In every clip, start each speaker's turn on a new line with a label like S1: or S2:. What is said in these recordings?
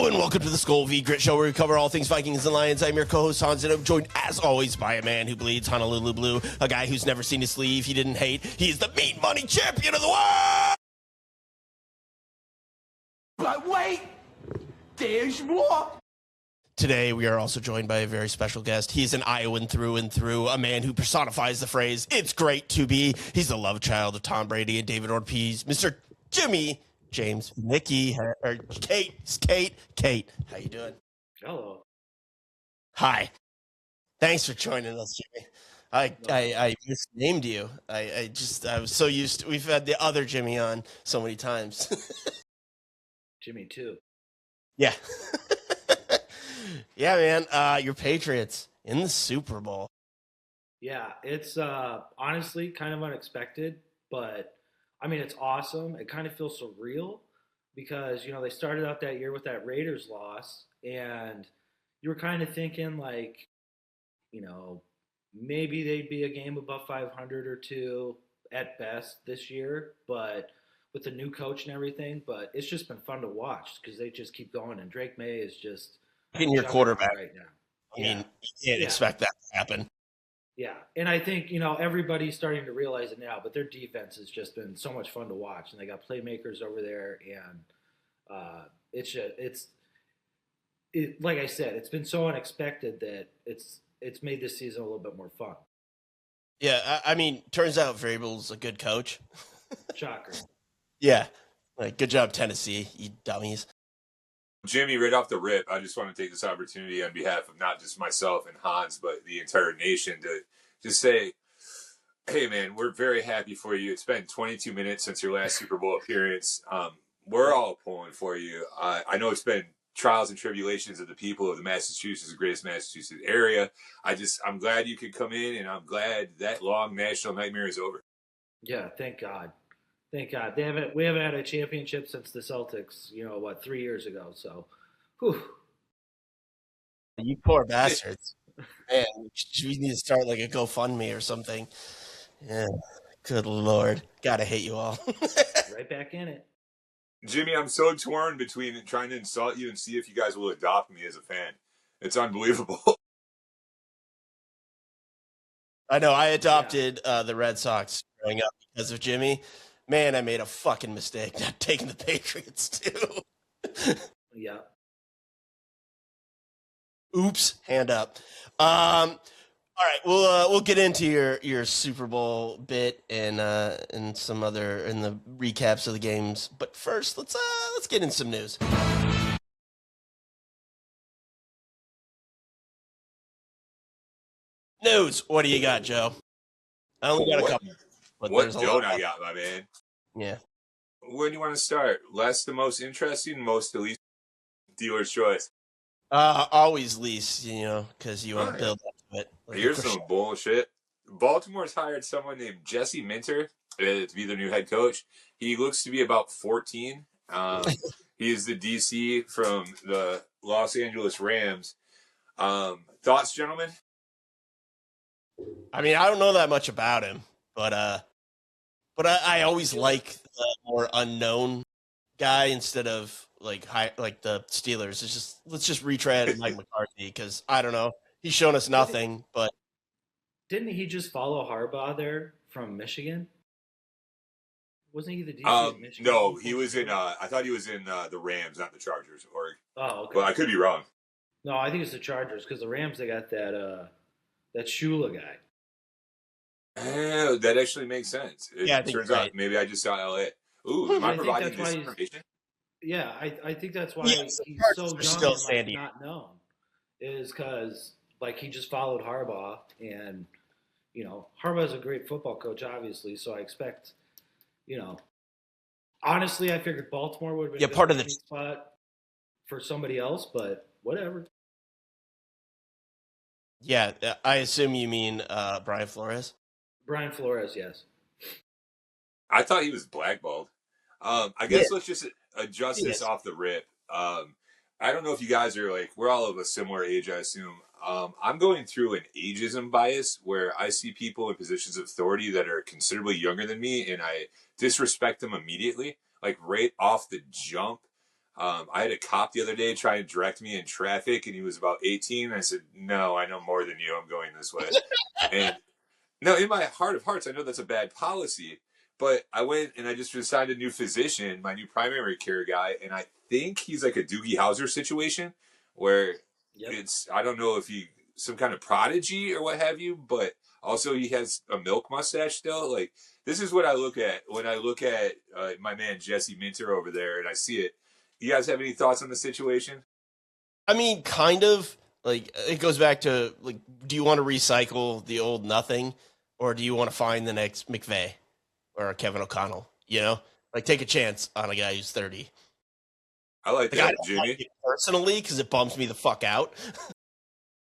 S1: Hello and welcome to the Skol v Grit Show, where we cover all things Vikings and Lions. I'm your co-host Hans, and I'm joined as always by a man who bleeds Honolulu blue, a guy who's never seen his sleeve he didn't hate. He's the meat money champion of the world.
S2: But wait, there's more.
S1: Today we are also joined by a very special guest. He's an Iowan through and through, a man who personifies the phrase "It's great to be." He's the love child of Tom Brady and David Ortiz, Mr. Jimmy James Mickey, or Kate. How you doing?
S3: Hello.
S1: Hi. Thanks for joining us, Jimmy. I misnamed you. I was so used to, we've had the other Jimmy on so many times.
S3: Jimmy too.
S1: Yeah. Yeah, man. Your Patriots in the Super Bowl.
S3: Yeah, it's honestly kind of unexpected, but I mean, it's awesome. It kind of feels surreal because, they started out that year with that Raiders loss, and you were kind of thinking like, maybe they'd be a game above 500 or two at best this year, but with the new coach and everything. But it's just been fun to watch because they just keep going, and Drake May is just
S1: Getting your quarterback
S3: right now.
S1: I mean, you can't expect that to happen.
S3: Yeah, and I think, everybody's starting to realize it now, but their defense has just been so much fun to watch, and they got playmakers over there, and like I said, it's been so unexpected that it's made this season a little bit more fun.
S1: Yeah, I mean, turns out Vrabel's a good coach.
S3: Shocker.
S1: Yeah, good job, Tennessee, you dummies.
S4: Jimmy, right off the rip, I just want to take this opportunity on behalf of not just myself and Hans, but the entire nation to just say, hey, man, we're very happy for you. It's been 22 minutes since your last Super Bowl appearance. We're all pulling for you. I know it's been trials and tribulations of the people of the Massachusetts, the greatest Massachusetts area. I'm glad you could come in, and I'm glad that long national nightmare is over.
S3: Yeah, thank God. Thank God. We haven't had a championship since the Celtics, 3 years ago. So, whew.
S1: You poor bastards. Man, we need to start like a GoFundMe or something. Yeah, good Lord. Gotta hate you all.
S3: Right back in it.
S4: Jimmy, I'm so torn between trying to insult you and see if you guys will adopt me as a fan. It's unbelievable.
S1: I know. I adopted the Red Sox growing up because of Jimmy. Man, I made a fucking mistake not taking the Patriots too.
S3: Yeah.
S1: Oops, hand up. All right, we'll get into your Super Bowl bit and some other in the recaps of the games. But first, let's get in some news. News. What do you got, Joe? I only got a couple. But
S4: what don't I got, my man?
S1: Yeah.
S4: Where do you want to start? Less the most interesting, most the least dealer's choice.
S1: Always least, because you want to build up to it.
S4: Here's some bullshit. Baltimore's hired someone named Jesse Minter to be their new head coach. He looks to be about 14. He is the DC from the Los Angeles Rams. Thoughts, gentlemen?
S1: I mean, I don't know that much about him, but I always like the more unknown guy instead of like the Steelers. It's just let's just retread Mike McCarthy because I don't know. He's shown us nothing, but
S3: didn't he just follow Harbaugh there from Michigan? Wasn't he the DC of Michigan?
S4: No, he was in. I thought he was in the Rams, not the Chargers.
S3: Oh, okay.
S4: Well, I could be wrong.
S3: No, I think it's the Chargers because the Rams they got that Shula guy.
S4: Oh, that actually makes sense. It turns out maybe I just saw LA. Ooh, am I providing this information?
S3: Yeah, I think that's why he's so young and not known. Is because he just followed Harbaugh, and Harbaugh's a great football coach, obviously. So I expect, honestly, I figured Baltimore would have been
S1: part of the
S3: spot for somebody else, but whatever.
S1: Yeah, I assume you mean Brian Flores.
S3: Brian Flores, yes.
S4: I thought he was blackballed. I guess let's just adjust this off the rip. I don't know if you guys are we're all of a similar age, I assume. I'm going through an ageism bias where I see people in positions of authority that are considerably younger than me, and I disrespect them immediately, right off the jump. I had a cop the other day try and direct me in traffic, and he was about 18. I said, "No, I know more than you. I'm going this way." And no, in my heart of hearts, I know that's a bad policy. But I went and I just assigned a new physician, my new primary care guy, and I think he's like a Doogie Howser situation where
S3: Yep.
S4: it's, I don't know if he some kind of prodigy or what have you, but also he has a milk mustache still. Like, this is what I look at when I look at my man Jesse Minter over there, and I see it. You guys have any thoughts on the situation?
S1: I mean, kind of. Like, it goes back to, like, do you want to recycle the old nothing, or do you want to find the next McVay or Kevin O'Connell? You know, like, take a chance on a guy who's 30.
S4: I like
S1: Like, I
S4: that,
S1: don't
S4: Jimmy.
S1: like it personally because it bums me the fuck out.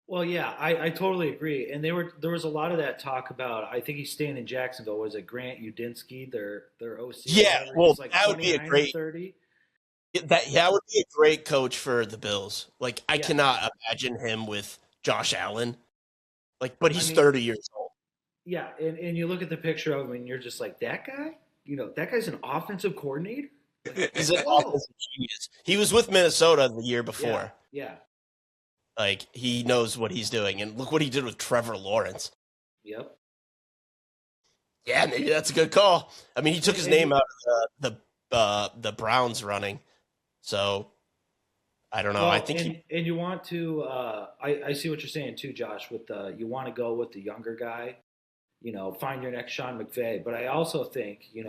S3: Well, yeah, I totally agree. And there was a lot of that talk about. I think he's staying in Jacksonville. Was it Grant Udinsky, their OC?
S1: Yeah,
S3: whatever?
S1: well,
S3: He's like
S1: that would be a
S3: 29 or
S1: great
S3: 30.
S1: that would be a great coach for the Bills. Like, I
S3: Yeah.
S1: cannot imagine him with Josh Allen. Like, but he's
S3: mean-
S1: 30 years old.
S3: Yeah, and you look at the picture of him, and you're just like, that guy. That guy's an offensive coordinator.
S1: He's an
S3: Whoa.
S1: offensive genius. He was with Minnesota the year before.
S3: Yeah.
S1: Like, he knows what he's doing, and look what he did with Trevor Lawrence.
S3: Yep.
S1: Yeah, maybe that's a good call. I mean, he took his
S3: And
S1: name out of the Browns running, so I don't know.
S3: Well,
S1: I think
S3: and you want to. I see what you're saying too, Josh. With you want to go with the younger guy. Find your next Sean McVay. But I also think you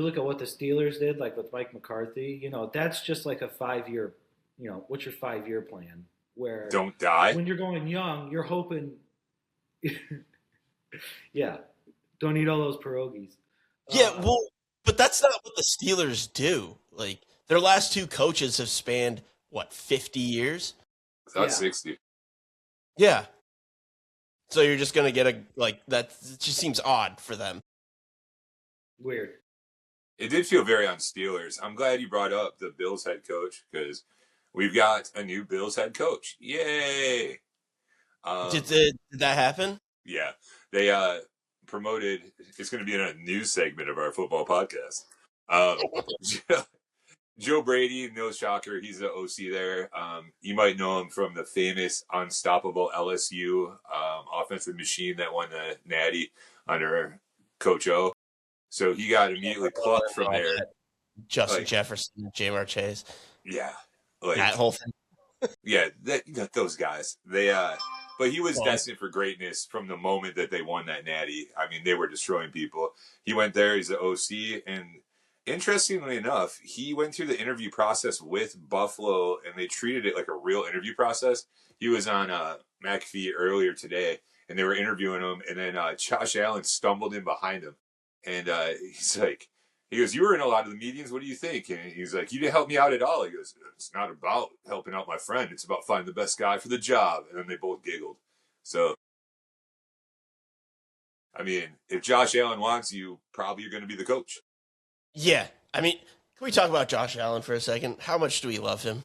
S3: look at what the Steelers did, like with Mike McCarthy. That's just like a 5-year. What's your 5-year plan? Where
S4: Don't die.
S3: when you're going young, you're hoping. Yeah, don't eat all those pierogies.
S1: yeah, well, but that's not what the Steelers do. Like, their last two coaches have spanned what 50 years.
S4: That's
S3: Yeah.
S4: 60.
S1: Yeah. So you're just gonna get that? It just seems odd for them.
S3: Weird.
S4: It did feel very on Steelers. I'm glad you brought up the Bills head coach because we've got a new Bills head coach. Yay!
S1: Did that happen?
S4: Yeah, they promoted. It's going to be in a news segment of our football podcast. Joe Brady, no shocker, he's the OC there. You might know him from the famous unstoppable LSU offensive machine that won the Natty under Coach O. So he got immediately plucked from there.
S1: Justin
S4: Like-
S1: Jefferson, Jamar Chase,
S4: Yeah, like
S1: that whole thing.
S4: yeah, those guys. They but he was
S1: Well-
S4: destined for greatness from the moment that they won that Natty. I mean, they were destroying people. He went there. He's the OC, and interestingly enough, he went through the interview process with Buffalo, and they treated it like a real interview process. He was on McAfee earlier today, and they were interviewing him, and then Josh Allen stumbled in behind him, and he goes, "You were in a lot of the meetings. What do you think?" And he's like, "You didn't help me out at all." He goes, "It's not about helping out my friend. It's about finding the best guy for the job." And then they both giggled. So, I mean, if Josh Allen wants you, probably you're going to be the coach.
S1: Yeah, I mean, can we talk about Josh Allen for a second? How much do we love him?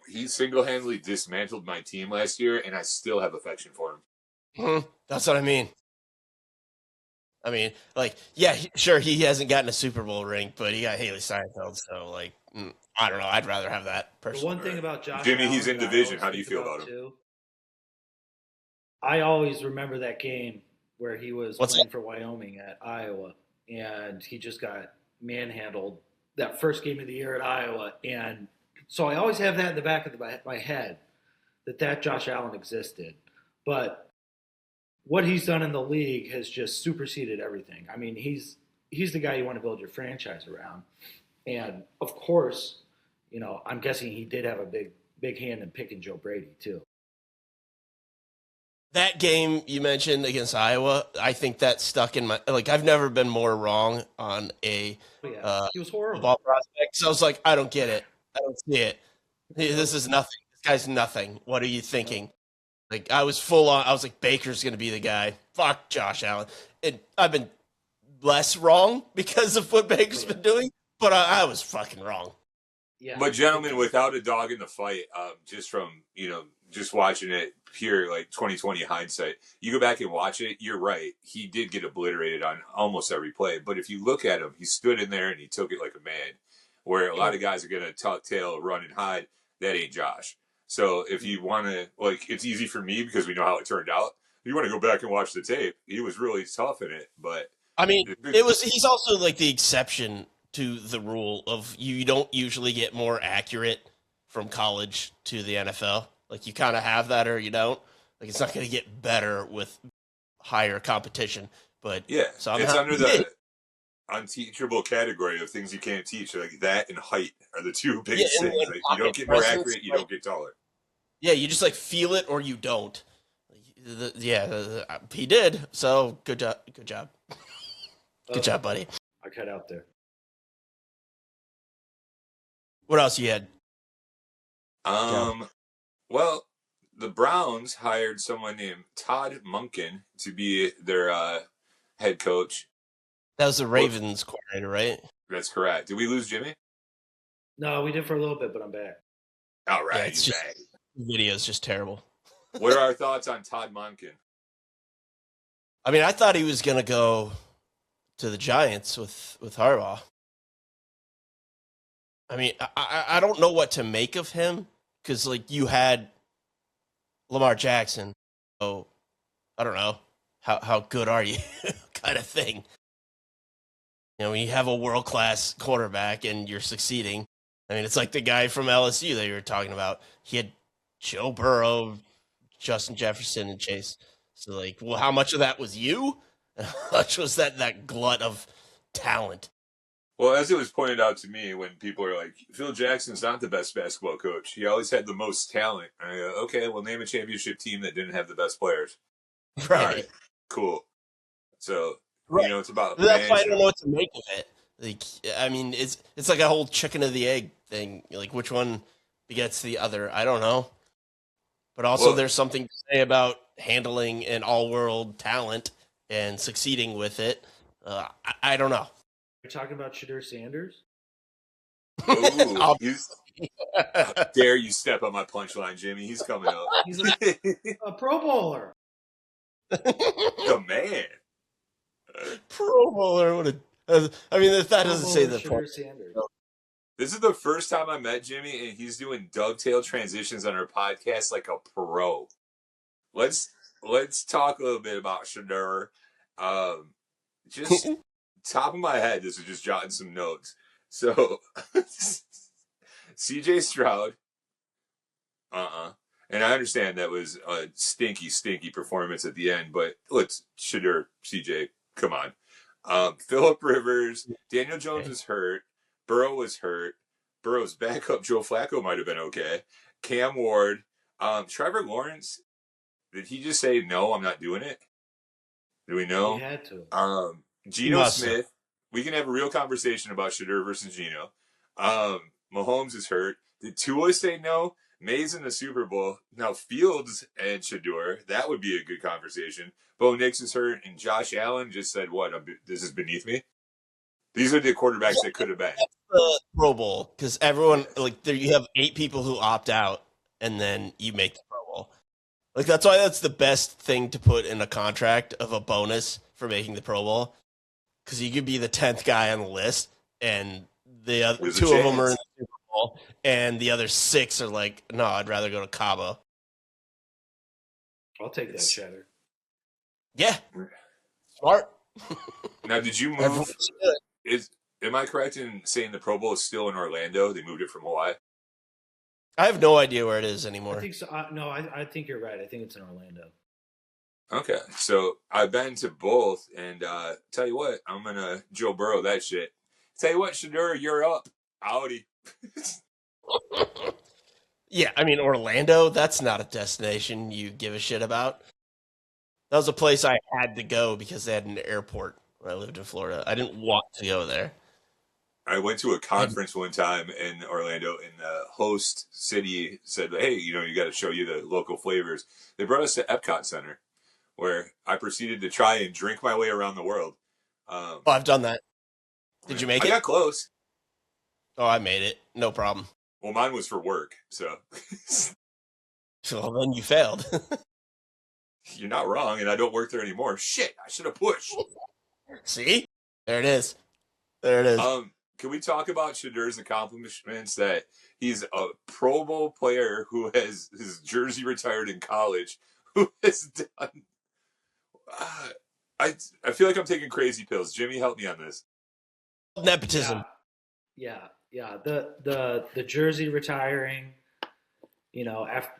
S4: He single-handedly dismantled my team last year, and I still have affection for him.
S1: That's what I mean. I mean, like, yeah, sure, he hasn't gotten a Super Bowl ring, but he got Haley Steinfeld, so, like, I don't know. I'd rather have that
S3: The
S1: personally.
S3: one thing about Josh
S4: Jimmy,
S3: Allen
S4: he's in
S3: that I
S4: division.
S3: always
S4: How do you
S3: think
S4: feel about him?
S3: too, I always remember that game where he was
S1: What's
S3: playing for Wyoming at Iowa, and he just got manhandled that first game of the year at Iowa. And so I always have that in the back of my head that Josh Allen existed. But what he's done in the league has just superseded everything. I mean, he's the guy you want to build your franchise around. And of course, I'm guessing he did have a big hand in picking Joe Brady too.
S1: That game you mentioned against Iowa, I think that stuck in my, like, I've never been more wrong on a
S3: But yeah, he was horrible.
S1: football prospect. So I was like, I don't get it. I don't see it. This is nothing. This guy's nothing. What are you thinking? Like, I was full on. I was like, Baker's going to be the guy. Fuck Josh Allen. And I've been less wrong because of what Baker's been doing, but I was fucking wrong.
S3: Yeah.
S4: But gentlemen, without a dog in the fight, just from just watching it pure like 2020 hindsight, you go back and watch it. You're right. He did get obliterated on almost every play. But if you look at him, he stood in there and he took it like a man. where a lot of guys are going to tuck tail, run, and hide. That ain't Josh. So if you want to, like, it's easy for me because we know how it turned out. If you want to go back and watch the tape, he was really tough in it. But
S1: I mean, he's also like the exception to the rule of you don't usually get more accurate from college to the NFL. Like, you kind of have that or you don't. Like, it's not going to get better with higher competition. But
S4: yeah,
S1: somehow,
S4: it's under the unteachable category of things you can't teach. Like that and height are the two biggest things. Like, you don't get more accurate, you don't get taller.
S1: Yeah, you just like feel it or you don't. He did. So good job. Good job. Good job, buddy.
S3: I cut out there.
S1: What else you had?
S4: Well, the Browns hired someone named Todd Monken to be their head coach.
S1: That was the Ravens coordinator, right?
S4: That's correct. Did we lose Jimmy?
S3: No, we did for a little bit, but I'm back.
S4: All right,
S1: it's just,
S4: back.
S1: The video is just terrible.
S4: What are our thoughts on Todd Monken?
S1: I mean, I thought he was going to go to the Giants with Harbaugh. I mean, I don't know what to make of him because, like, you had Lamar Jackson. So, I don't know. How good are you kind of thing. You know, when you have a world-class quarterback and you're succeeding, I mean, it's like the guy from LSU that you were talking about. He had Joe Burrow, Justin Jefferson, and Chase. So, like, well, how much of that was you? How much was that glut of talent?
S4: Well, as it was pointed out to me when people are like, Phil Jackson's not the best basketball coach. He always had the most talent. I go, okay, well, name a championship team that didn't have the best players.
S1: Right.
S4: All right, cool. So,
S1: right.
S4: You know, it's about
S1: that's why I don't know what to make of it. Like, I mean, it's like a whole chicken of the egg thing. Like, which one begets the other? I don't know. But also, there's something to say about handling an all-world talent and succeeding with it. I don't know.
S3: You're talking about Shadur Sanders?
S4: Ooh, dare you step on my punchline, Jimmy. He's coming up.
S3: He's a Pro Bowler.
S4: The man.
S1: Pro Bowler. I mean, that doesn't say the
S3: Shadur Sanders.
S4: This is the first time I met Jimmy, and he's doing dovetail transitions on our podcast like a pro. Let's talk a little bit about Shadur. Just top of my head, this is just jotting some notes. So, CJ Stroud, and I understand that was a stinky performance at the end, but let's Shadur, CJ, come on. Phillip Rivers, Daniel Jones was hurt. Burrow was hurt. Burrow's backup, Joe Flacco, might have been okay. Cam Ward. Trevor Lawrence, did he just say, no, I'm not doing it? Do we know?
S3: He had to.
S4: Geno Smith. We can have a real conversation about Shadur versus Geno. Mahomes is hurt. Did Tua say no? Mays in the Super Bowl. Now Fields and Shadur, that would be a good conversation. Bo Nix is hurt, and Josh Allen just said, what, this is beneath me? These are the quarterbacks that could have been.
S1: That's the Pro Bowl, because everyone, like, there you have 8 people who opt out, and then you make the Pro Bowl. Like, that's why that's the best thing to put in a contract of a bonus for making the Pro Bowl, because you could be the 10th guy on the list, and the other
S4: There's
S1: 2 of them are in the Super Bowl, and the other 6 are like, no, I'd rather go to Cabo.
S3: I'll take that, Cheddar.
S1: Yeah. Smart.
S4: Now, did you move? Am I correct in saying the Pro Bowl is still in Orlando? They moved it from Hawaii?
S1: I have no idea where it is anymore.
S3: I think so. No, I think you're right. I think it's in Orlando.
S4: Okay, so I've been to both, and tell you what, I'm going to Joe Burrow that shit. Tell you what, Shadur, you're up. Howdy.
S1: Yeah, I mean, Orlando, that's not a destination you give a shit about. That was a place I had to go because they had an airport when I lived in Florida. I didn't want to go there.
S4: I went to a conference one time in Orlando, and the host city said, hey, you got to show you the local flavors. They brought us to Epcot Center, where I proceeded to try and drink my way around the world.
S1: I've done that. Did you make it?
S4: I got close.
S1: Oh, I made it. No problem.
S4: Well, mine was for work, so.
S1: Well, then you failed.
S4: You're not wrong, and I don't work there anymore. Shit, I should have pushed.
S1: See? There it is. There it is.
S4: can we talk about Shadur's accomplishments? That he's a Pro Bowl player who has his jersey retired in college, who has done. Uh, I feel like I'm taking crazy pills. Jimmy, help me on this.
S1: Nepotism.
S3: Yeah. The jersey retiring, after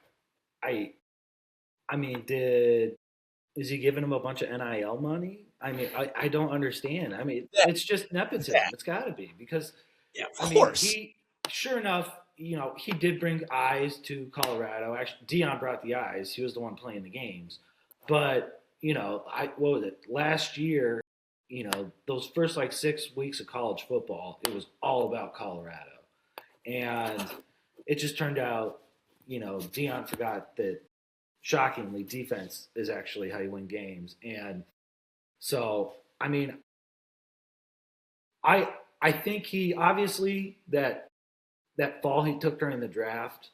S3: I mean, is he giving him a bunch of NIL money? I mean, I don't understand. I mean,
S1: Yeah.
S3: it's just nepotism.
S1: Yeah.
S3: It's got to be because
S1: Yeah,
S3: I
S1: of
S3: mean,
S1: course.
S3: he sure enough, he did bring eyes to Colorado. Actually, Dion brought the eyes. He was the one playing the games. But what was it last year? Those first like 6 weeks of college football, it was all about Colorado, and it just turned out, Dion forgot that shockingly defense is actually how you win games, and so I mean, I think he obviously that fall he took during the draft,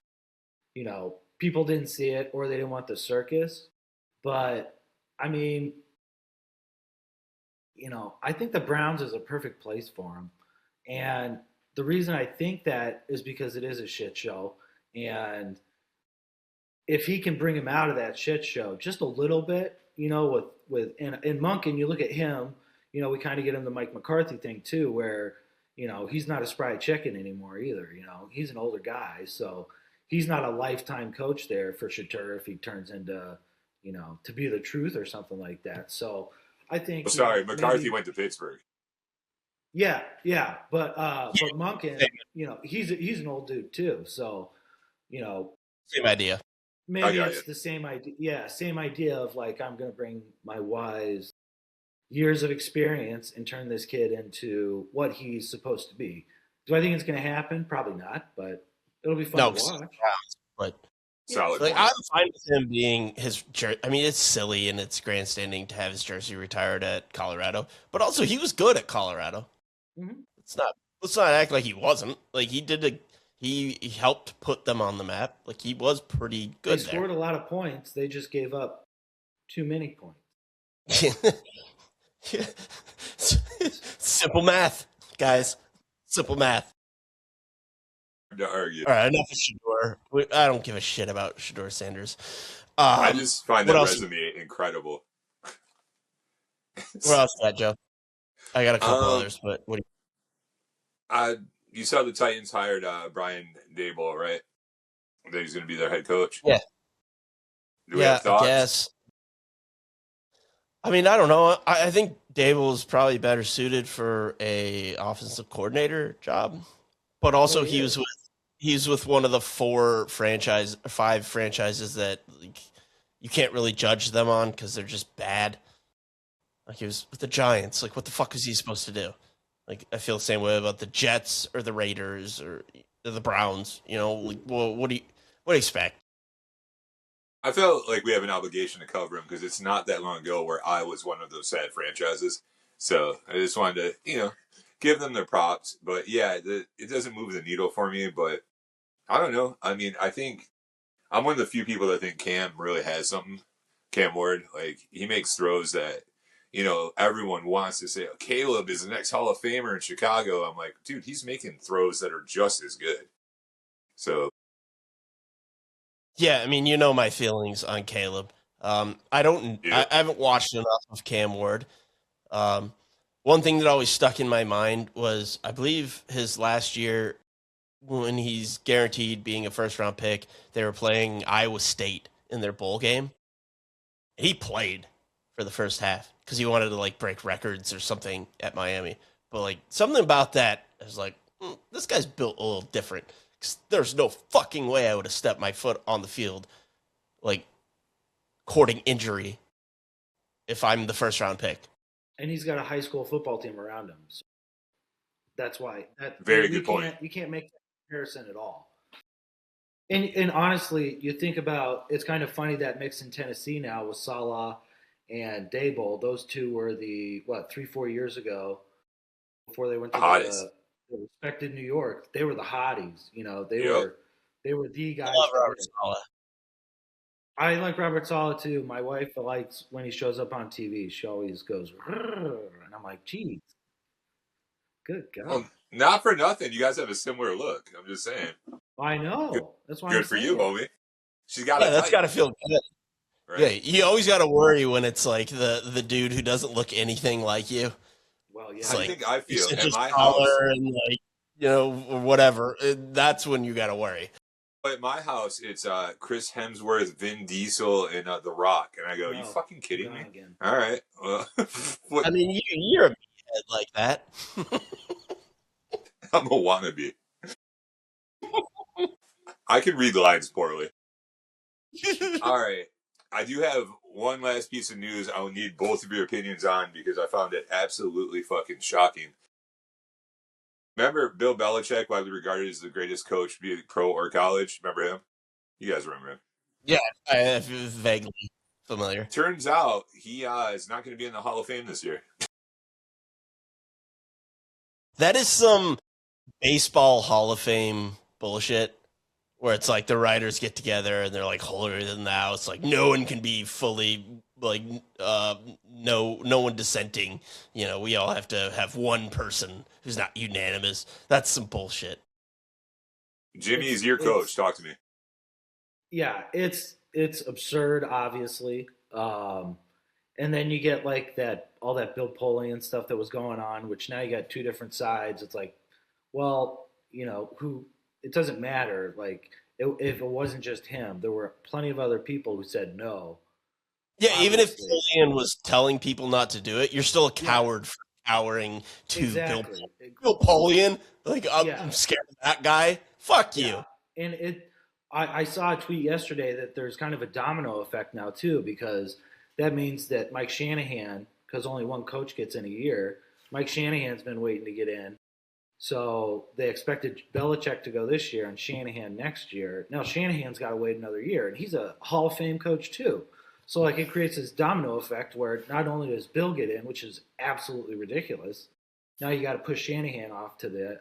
S3: people didn't see it or they didn't want the circus. But I mean, I think the Browns is a perfect place for him. And the reason I think that is because it is a shit show. And if he can bring him out of that shit show just a little bit, and Monken, you look at him, we kind of get him the Mike McCarthy thing too, where, he's not a spry chicken anymore either. He's an older guy. So he's not a lifetime coach there for Shatur if he turns into, to be the truth or something like that. So I think.
S4: McCarthy went to Pittsburgh.
S3: Yeah. But Monken, he's an old dude too. So,
S1: Same idea.
S3: maybe it's the same idea. Yeah, same idea of like, I'm going to bring my wise years of experience and turn this kid into what he's supposed to be. Do I think it's going to happen? Probably not, but it'll be fun to watch.
S1: But
S4: solid.
S1: Like, I'm fine with him being his jersey. I mean, it's silly and it's grandstanding to have his jersey retired at Colorado, but also he was good at Colorado.
S3: Mm-hmm.
S1: Let's not act like he wasn't. Like, he helped put them on the map. Like, he was pretty good.
S3: They scored a lot of points. They just gave up too many points.
S1: Simple math, guys. Simple math.
S4: To argue.
S1: All right, enough of Shador. I don't give a shit about Shador Sanders.
S4: I just find that
S1: else?
S4: resume incredible.
S1: What else you got, Joe? I got a couple others, but what do
S4: you saw the Titans hired Brian Daboll, right? That he's going to be their head coach.
S1: Yeah.
S4: Do we have thoughts?
S1: I guess. I mean, I don't know. I think Dable is probably better suited for a offensive coordinator job, but also he's with one of the five franchises that, like, you can't really judge them on because they're just bad. Like, he was with the Giants. Like, what the fuck is he supposed to do? Like, I feel the same way about the Jets or the Raiders or the Browns. Like, well, what do you expect?
S4: I felt like we have an obligation to cover him because it's not that long ago where I was one of those sad franchises. So I just wanted to, give them their props. But yeah, it doesn't move the needle for me. But I don't know. I mean, I think I'm one of the few people that think Cam really has something. Cam Ward, like, he makes throws that, everyone wants to say, oh, Caleb is the next Hall of Famer in Chicago. I'm like, dude, he's making throws that are just as good. So.
S1: Yeah, I mean, my feelings on Caleb. I haven't watched enough of Cam Ward. One thing that always stuck in my mind was, I believe his last year when he's guaranteed being a first-round pick, they were playing Iowa State in their bowl game. He played for the first half because he wanted to, like, break records or something at Miami. But, like, something about that is like, this guy's built a little different. There's no fucking way I would have stepped my foot on the field, like, courting injury if I'm the first round pick.
S3: And he's got a high school football team around him. So that's why.
S4: Very good point.
S3: You can't make that comparison at all. And honestly, you think about, it's kind of funny that mix in Tennessee now with Salah and Daboll. Those two were 3-4 years ago before they went to the respected New York. They were the hotties. They were the guys.
S1: I love Robert Saleh.
S3: I like Robert Saleh too. My wife likes when he shows up on TV. She always goes, and I'm like, geez, good God.
S4: Not for nothing. You guys have a similar look. I'm just saying.
S3: I
S4: Good,
S3: know. That's why I'm
S4: good for you,
S3: saying.
S4: homie. She's got
S1: Yeah,
S4: a
S1: that's
S4: type,
S1: got to feel good. Yeah,
S4: right?
S1: you always got to worry when it's like the dude who doesn't look anything like you.
S3: Well,
S1: It's
S4: How do
S3: yeah.
S4: you
S1: like
S4: think I
S1: he's
S4: feel
S1: such
S4: at
S1: a
S4: my house?
S1: scholar and like or whatever. That's when you got to worry.
S4: At my house, it's Chris Hemsworth, Vin Diesel, and The Rock. And I go, you
S3: No,
S4: fucking
S3: you're
S4: kidding
S3: gone
S4: me?
S3: again.
S4: All right. Well, what?
S1: I mean, you're a meathead like that.
S4: I'm a wannabe. I can read lines poorly. All right. I do have one last piece of news I'll need both of your opinions on because I found it absolutely fucking shocking. Remember Bill Belichick, widely regarded as the greatest coach, be it pro or college? Remember him? You guys remember him.
S1: Yeah, I feel vaguely familiar.
S4: Turns out he is not going to be in the Hall of Fame this year.
S1: That is some baseball Hall of Fame bullshit where it's like the writers get together and they're like holier than thou. It's like no one can be fully like no one dissenting. We all have to have one person who's not unanimous. That's some bullshit.
S4: Jimmy
S3: It's
S4: is your
S3: it's
S4: coach. Talk to me.
S3: yeah, it's absurd, obviously. And then you get like that all that Bill Polian stuff that was going on, which now you got two different sides. It's like, well, who it doesn't matter. Like if it wasn't just him, there were plenty of other people who said no.
S1: Yeah, even if
S3: Obviously,
S1: Julian was telling people not to do it, you're still a
S3: yeah,
S1: coward for cowering to
S3: exactly.
S1: Bill Polian. Like
S3: Yeah,
S1: I'm scared of that guy. Fuck
S3: yeah,
S1: you.
S3: and I saw a tweet yesterday that there's kind of a domino effect now too, because that means that Mike Shanahan, because only one coach gets in a year, Mike Shanahan's been waiting to get in. So they expected Belichick to go this year and Shanahan next year. Now Shanahan's got to wait another year, and he's a Hall of Fame coach too. So like it creates this domino effect where not only does Bill get in, which is absolutely ridiculous, now you got to push Shanahan off to the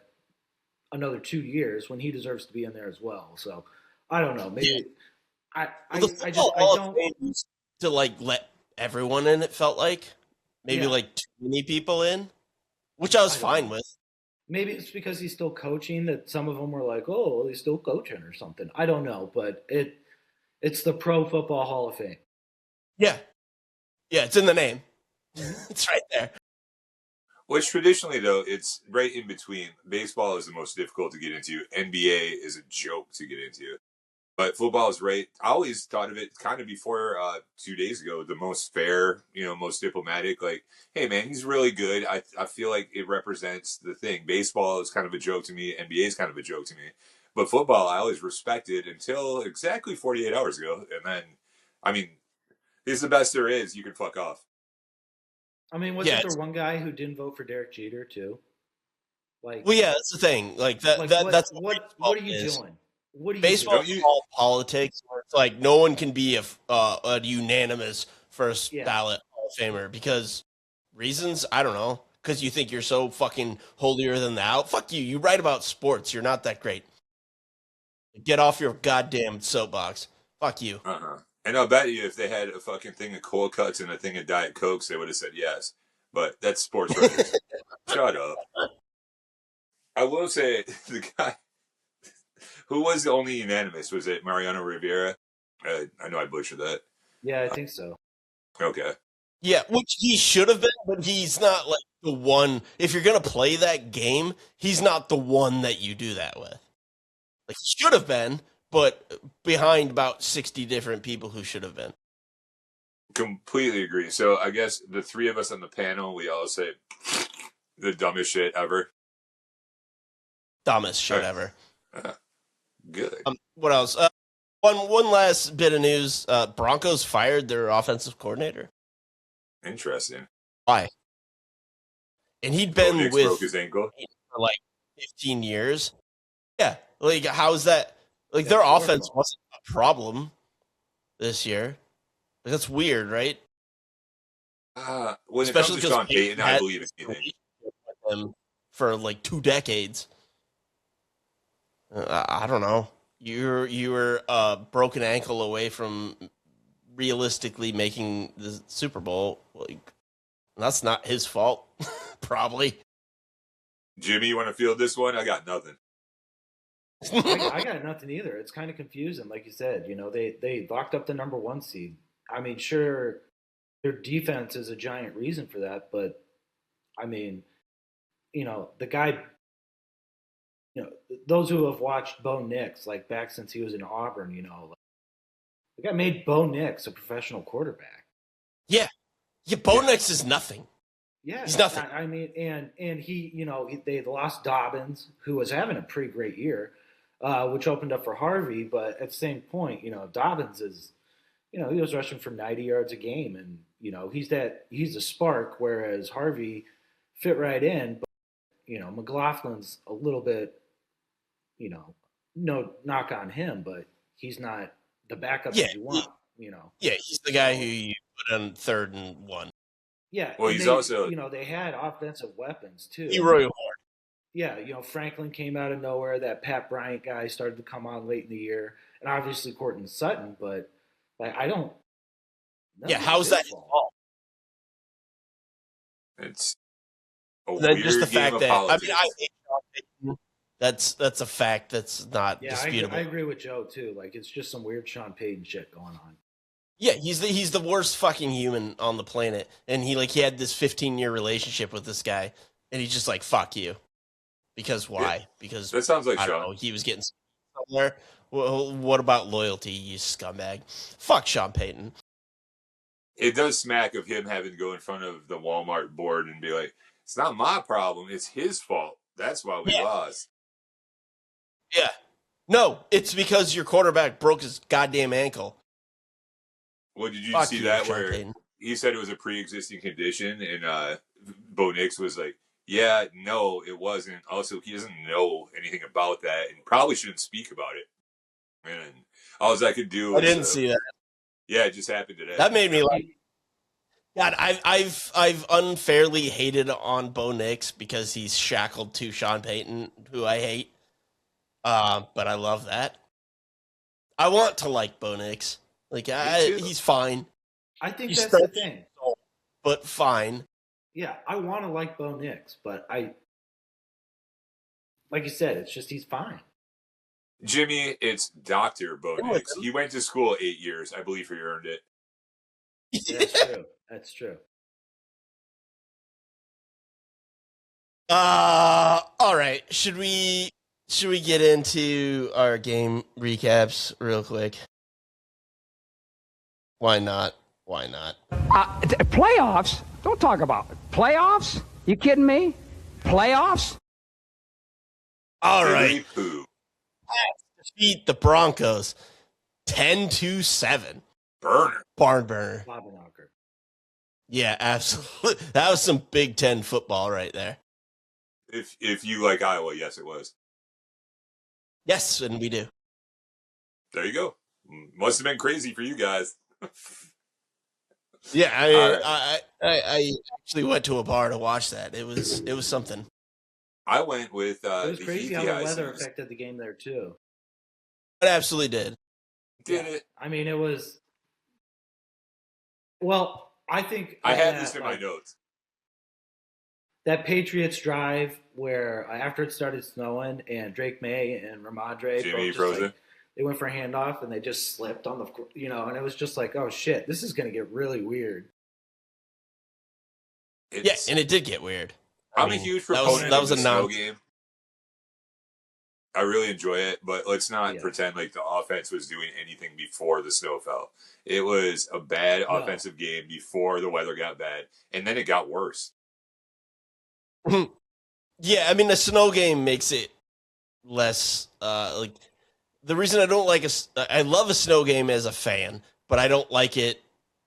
S3: another 2 years when he deserves to be in there as well. So I don't know.
S1: Yeah.
S3: Maybe I
S1: Well, the
S3: I, I just
S1: football
S3: I
S1: Hall of
S3: don't.
S1: Fame used to like let everyone in. It felt like maybe
S3: Yeah,
S1: like too many people in, which I was
S3: I don't
S1: fine
S3: know.
S1: with.
S3: Maybe it's because he's still coaching that some of them were like, oh, well, he's still coaching or something. I don't know, but it's the Pro Football Hall of Fame.
S1: Yeah, yeah, it's in the name.
S3: Hmm.
S1: It's right there.
S4: Which traditionally, though, it's right in between. Baseball is the most difficult to get into. NBA is a joke to get into. But football is right. I always thought of it kind of before 2 days ago, the most fair, most diplomatic. Like, hey, man, he's really good. I feel like it represents the thing. Baseball is kind of a joke to me. NBA is kind of a joke to me. But football, I always respected until exactly 48 hours ago. And then, I mean, he's the best there is. You can fuck off.
S3: I mean,
S1: Yeah,
S3: wasn't there one guy who didn't vote for Derek Jeter too? Like,
S1: well, yeah, that's the thing. Like that,
S3: like
S1: that
S3: what
S1: that's what
S3: what
S1: baseball
S3: what are you
S1: is.
S3: doing? What are you
S1: Baseball
S3: doing?
S4: Don't
S1: is
S4: you?
S1: all politics. Where it's like no one can be a unanimous first
S3: Yeah,
S1: ballot Hall of Famer because reasons I don't know. Because you think you're so fucking holier than thou. Fuck you. You write about sports. You're not that great. Get off your goddamn soapbox. Fuck you.
S4: Uh-huh. And I'll bet you if they had a fucking thing of cold cuts and a thing of Diet Cokes, they would have said yes. But that's sports writers. Shut up. I will say the guy who was the only unanimous was it Mariano Rivera. I know I butchered that.
S3: yeah, I think so.
S4: Okay.
S1: Yeah, which he should have been, but he's not like the one. If you're gonna play that game, he's not the one that you do that with. Like he should have been, but behind about 60 different people who should have been.
S4: Completely agree. So I guess the three of us on the panel, we all say the dumbest shit ever.
S1: Dumbest
S4: All
S1: shit
S4: right.
S1: ever.
S4: Good.
S1: What else? One last bit of news. Broncos fired their offensive coordinator.
S4: Interesting.
S1: Why? And he'd
S4: Bo
S1: been
S4: Nix
S1: with
S4: broke his ankle.
S1: for like 15 years. Yeah, like how's that? Like their
S3: That's
S1: offense
S3: horrible.
S1: wasn't a problem this year. Like, that's weird, right?
S4: When it comes
S1: Especially
S4: to
S1: because
S4: Sean
S1: Peyton
S4: Payton, I
S1: had
S4: believe
S1: this
S4: anything.
S1: relationship with them for like 2 decades. I don't know. You were a broken ankle away from realistically making the Super Bowl. Like that's not his fault, probably.
S4: Jimmy, you want to field this one? I got nothing.
S3: I got nothing either. It's kind of confusing, like you said. They locked up the number one seed. I mean, sure, their defense is a giant reason for that, but I mean, the guy. Those who have watched Bo Nix, like back since he was in Auburn, the guy made Bo Nix a professional quarterback.
S1: Yeah. Yeah, Bo Nix is nothing.
S3: Yeah,
S1: he's nothing.
S3: I mean, and he, they lost Dobbins, who was having a pretty great year, which opened up for Harvey. But at the same point, Dobbins is, he was rushing for 90 yards a game, and he's a spark, whereas Harvey fit right in. But McLaughlin's a little bit, no knock on him, but he's not the backup that you want.
S1: Yeah, he's the guy who you put on 3rd and 1.
S3: Yeah.
S4: Well, he's also,
S3: they had offensive weapons too.
S1: Leroy Horde.
S3: Yeah, Franklin came out of nowhere. That Pat Bryant guy started to come on late in the year, and obviously Courtland Sutton. But I don't.
S1: Yeah, how's that his fault?
S4: It's a
S1: weird
S4: just the
S1: fact that
S4: politics.
S1: I hate Sean Payton. That's a fact that's not disputable.
S3: I agree with Joe too. Like, it's just some weird Sean Payton shit going on.
S1: Yeah, he's the worst fucking human on the planet, and he had this 15-year relationship with this guy, and he's just like, fuck you. Because why?
S4: Yeah,
S1: because
S4: that sounds like
S1: I don't
S4: Sean.
S1: know, he was getting somewhere. Well, what about loyalty, you scumbag? Fuck Sean Payton.
S4: It does smack of him having to go in front of the Walmart board and be like, it's not my problem, it's his fault. That's why we lost.
S1: Yeah. No, it's because your quarterback broke his goddamn ankle.
S4: Well, did you
S1: Fuck
S4: see
S1: you,
S4: that
S1: Sean
S4: where
S1: Payton.
S4: he said it was a pre-existing condition, and Bo Nix was like, yeah, no, it wasn't. Also, he doesn't know anything about that and probably shouldn't speak about it. And all I could do was...
S1: I didn't see that.
S4: Yeah, it just happened today.
S1: That made me like... God, I've unfairly hated on Bo Nix because he's shackled to Sean Payton, who I hate. But I love that. I want to like Bo Nix. He's fine.
S3: I think
S1: He's
S3: that's the thing.
S1: But fine.
S3: Yeah, I want to like Bo Nix, but like you said, it's just he's fine.
S4: Jimmy, it's Dr. Bo Nix. He went to school 8 years. I believe he earned it.
S3: That's true. That's true.
S1: All right. Should we get into our game recaps real quick? Why not? Why not?
S5: Playoffs? Don't talk about it. Playoffs? You kidding me? Playoffs?
S1: All right.
S4: Poo.
S1: Defeat the Broncos 10-7.
S4: Burner.
S1: Barn burner.
S3: Slobberknocker.
S1: Yeah, absolutely. That was some Big Ten football right there.
S4: If you like Iowa, yes, it was.
S1: Yes, and we do.
S4: There you go. Must have been crazy for you guys.
S1: Yeah, I actually went to a bar to watch that. It was something.
S4: I went with
S3: it was
S4: the
S3: crazy how
S4: Heathy
S3: the weather
S4: Icers.
S3: affected the game there too.
S1: It absolutely did.
S4: Did it?
S3: I mean, it was. Well, I think
S4: I had this in my notes.
S3: That Patriots drive where after it started snowing and Drake May and Ramadre
S4: Jimmy
S3: both
S4: frozen.
S3: They went for a handoff and they just slipped on the, and it was just like, oh shit, this is going to get really weird.
S1: Yeah, and it did get weird.
S4: I'm a huge proponent
S1: that was
S4: of the
S1: a
S4: snow game. I really enjoy it, but let's not pretend like the offense was doing anything before the snow fell. It was a bad offensive game before the weather got bad, and then it got worse.
S1: Yeah, I mean, the snow game makes it less, the reason I don't like I love a snow game as a fan, but I don't like it,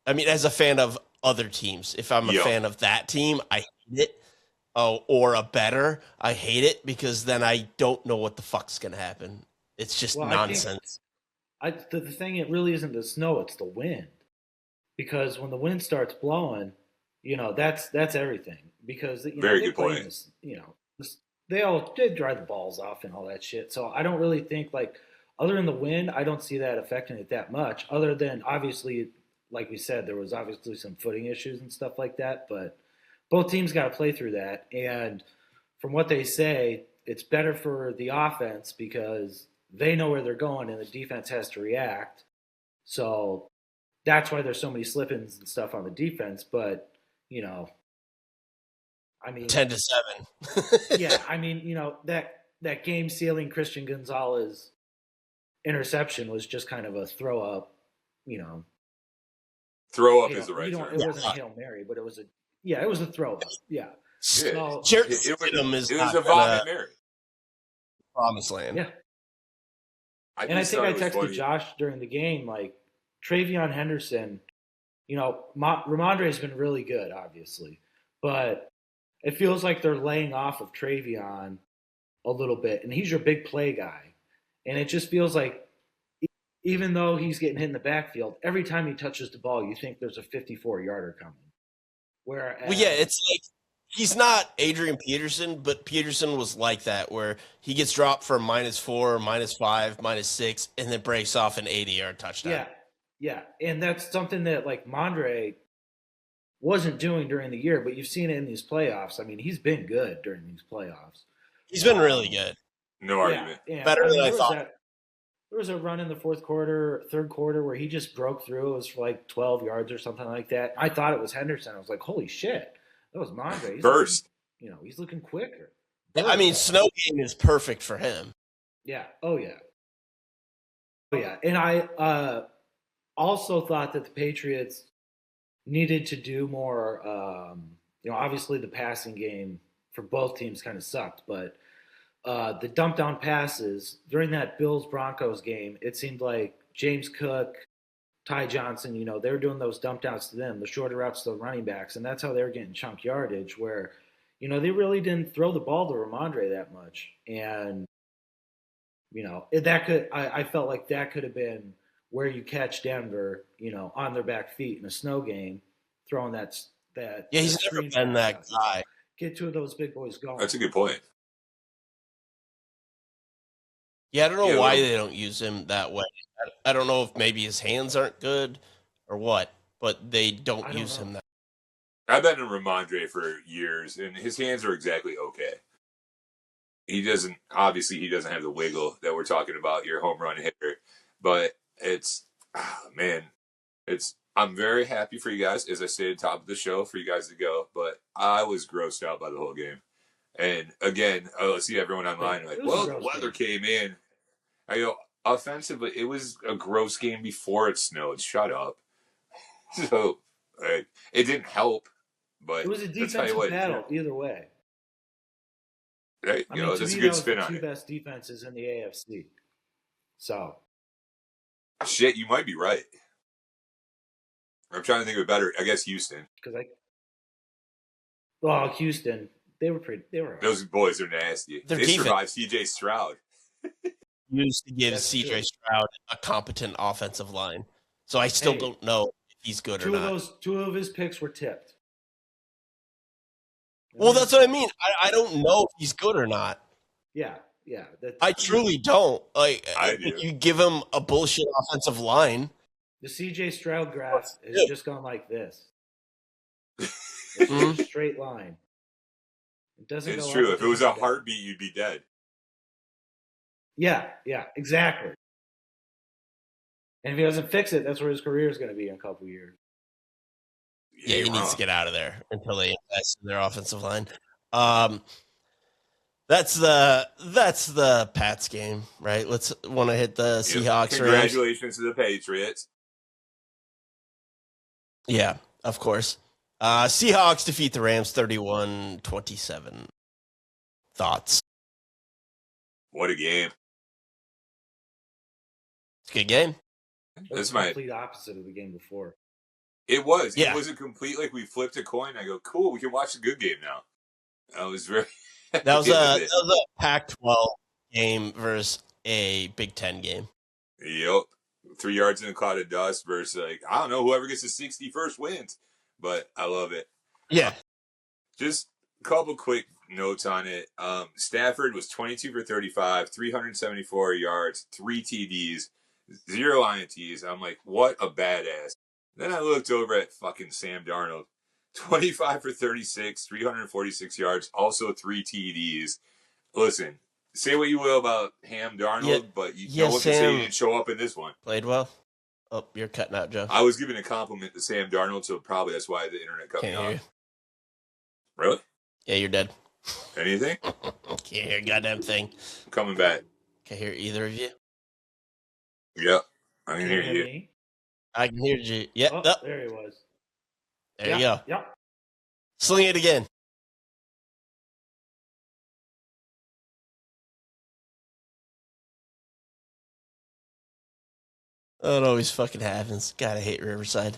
S1: I mean, as a fan of other teams. If I'm a fan of that team, I hate it. Or a better, I hate it because then I don't know what the fuck's going to happen. It's just nonsense.
S3: The thing, it really isn't the snow, it's the wind. Because when the wind starts blowing, that's everything. Because
S4: very good point.
S3: This, they drive the balls off and all that shit. So I don't really think other than the wind, I don't see that affecting it that much. Other than obviously, like we said, there was obviously some footing issues and stuff like that. But both teams got to play through that. And from what they say, it's better for the offense because they know where they're going and the defense has to react. So that's why there's so many slip-ins and stuff on the defense. But, you know, I mean,
S1: 10-7.
S3: yeah, I mean, you know, that game-sealing Christian Gonzalez interception was just kind of a throw-up, you know.
S4: Throw up is the right term.
S3: It wasn't a Hail Mary, but it was a throw-up. Yeah. So,
S1: Jared
S4: It
S1: Stidham is
S4: was
S1: not
S4: a vomit Mary.
S1: promised land.
S3: yeah. And I think I texted Josh during the game, like, Travion Henderson, you know, Ramondre's been really good, obviously, but it feels like they're laying off of Travion a little bit, and he's your big play guy. And it just feels like even though he's getting hit in the backfield, every time he touches the ball, you think there's a 54-yarder coming. Whereas,
S1: Well, yeah, it's like he's not Adrian Peterson, but Peterson was like that, where he gets dropped for -4, -5, -6, and then breaks off an 80-yard touchdown.
S3: Yeah, and that's something that like Mondre wasn't doing during the year, but you've seen it in these playoffs. I mean, he's been good during these playoffs.
S1: He's been really good.
S4: No argument.
S3: Yeah,
S1: Better than I thought.
S3: There was a run in the third quarter, where he just broke through. It was for like 12 yards or something like that. I thought it was Henderson. I was like, holy shit, that was Mondre.
S4: Burst.
S3: He's looking quicker.
S1: I mean, snow game is perfect for him.
S3: Yeah. Oh, yeah. And I also thought that the Patriots needed to do more. Obviously the passing game for both teams kind of sucked, but the dump down passes during that Bills-Broncos game, it seemed like James Cook, Ty Johnson, they were doing those dump downs to them, the shorter routes to the running backs, and that's how they were getting chunk yardage where, they really didn't throw the ball to Ramondre that much. And, I felt like that could have been where you catch Denver, on their back feet in a snow game, throwing that. Yeah,
S1: he's never been that guy.
S3: Get two of those big boys going.
S4: That's a good point.
S1: Yeah, I don't know why they don't use him that way. I don't know if maybe his hands aren't good or what, but they don't use him that way.
S4: I've been in Ramondre for years, and his hands are exactly okay. He doesn't have the wiggle that we're talking about, your home run hitter, but I'm very happy for you guys, as I said at the top of the show, for you guys to go, but I was grossed out by the whole game. And again, I see everyone online like, well, the weather came in. I go, offensively, it was a gross game before it snowed. Shut up. So it didn't help, but
S3: it was a defensive battle either way.
S4: Right, that's a good spin on it.
S3: Two best defenses in the AFC. So,
S4: shit, you might be right. I'm trying to think of it better. I guess Houston.
S3: Houston. They were
S4: those boys are nasty. They survived C.J. Stroud.
S1: Used to give C.J. Stroud a competent offensive line, so I still don't know if he's good or not.
S3: Two of his picks were tipped.
S1: Well, that's what I mean. I don't know if he's good or not.
S3: Yeah.
S1: I truly don't.
S4: I do.
S1: You give him a bullshit offensive line.
S3: The C.J. Stroud grass has just gone like this. It's a straight line.
S4: It's true. If it was a heartbeat, you'd be dead.
S3: Yeah, exactly. And if he doesn't fix it, that's where his career is going to be in a couple years.
S1: Yeah, he needs to get out of there until they invest in their offensive line. That's the Pats game, right? Let's want to hit the Seahawks.
S4: Congratulations to the Patriots.
S1: Yeah, of course. Seahawks defeat the Rams 31-27. Thoughts?
S4: What a game.
S1: It's a good game.
S3: That's the complete opposite of the game before.
S4: It was.
S1: Yeah.
S4: It wasn't complete like we flipped a coin. I go, cool, we can watch a good game now. I was very
S1: that was a Pac-12 game versus a Big Ten game.
S4: Yep. 3 yards in a cloud of dust versus I don't know, whoever gets the 61st wins. But I love it.
S1: Yeah.
S4: Just a couple quick notes on it. Stafford was 22 for 35, 374 yards, 3 TDs, 0 INTs. I'm like, what a badass. Then I looked over at fucking Sam Darnold. 25 for 36, 346 yards, also 3 TDs. Listen, say what you will about Ham Darnold, but no one can say he didn't show up in this one.
S1: Played well. Oh, you're cutting out, Joe.
S4: I was giving a compliment to Sam Darnold, so probably that's why the internet cut me
S1: Can't hear you.
S4: off. Really?
S1: Yeah, you're dead.
S4: Anything?
S1: Can't hear a goddamn thing.
S4: I'm coming back.
S1: Can't hear either of you.
S4: Yep, I can hear you.
S3: Me?
S1: I can hear you. Yep.
S3: Oh,
S1: Oh,
S3: there he was.
S1: there you go.
S3: Yep.
S1: Sling it again. Oh, it always fucking happens. God, I hate Riverside.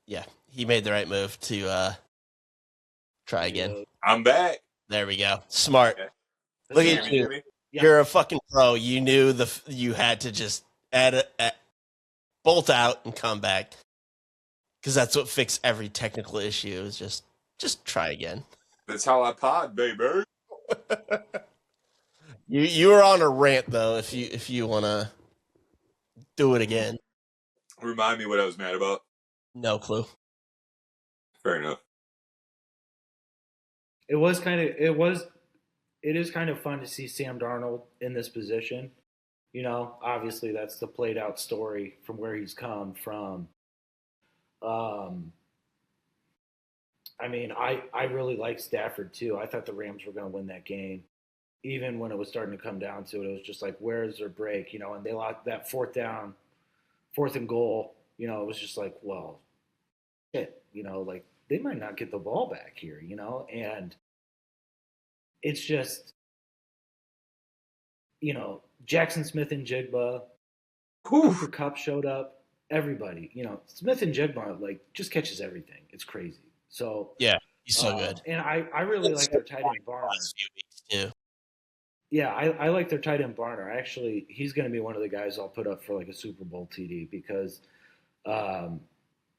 S1: Yeah, he made the right move to try again.
S4: I'm back.
S1: There we go. Smart.
S4: Okay.
S1: Look
S4: Can
S1: at
S4: you
S1: you.
S4: hear me?
S3: Yeah.
S1: You're a fucking pro. You knew you had to just bolt out and come back, because that's what fixed every technical issue. Is just try again.
S4: That's how I pod, baby.
S1: You were on a rant though. If you want to do it again,
S4: Remind me what I was mad about.
S1: no clue.
S4: Fair enough.
S3: It is kind of fun to see Sam Darnold in this position. You know, obviously that's the played out story from where he's come from. I mean, I really like Stafford too. I thought the Rams were going to win that game. Even when it was starting to come down to it, it was just like, where's their break? You know, and they lost that fourth and goal. You know, it was just like, well, shit, you know, like they might not get the ball back here, you know, and it's just, you know, Jackson Smith and Jigba, Cooper Kupp showed up, everybody, you know, Smith and Jigba, like, just catches everything. It's crazy. So,
S1: Yeah, he's so good.
S3: And I really like their tight end Barner.
S1: Last few weeks too.
S3: Yeah, I like their tight end Barner. Actually, he's going to be one of the guys I'll put up for like a Super Bowl TD because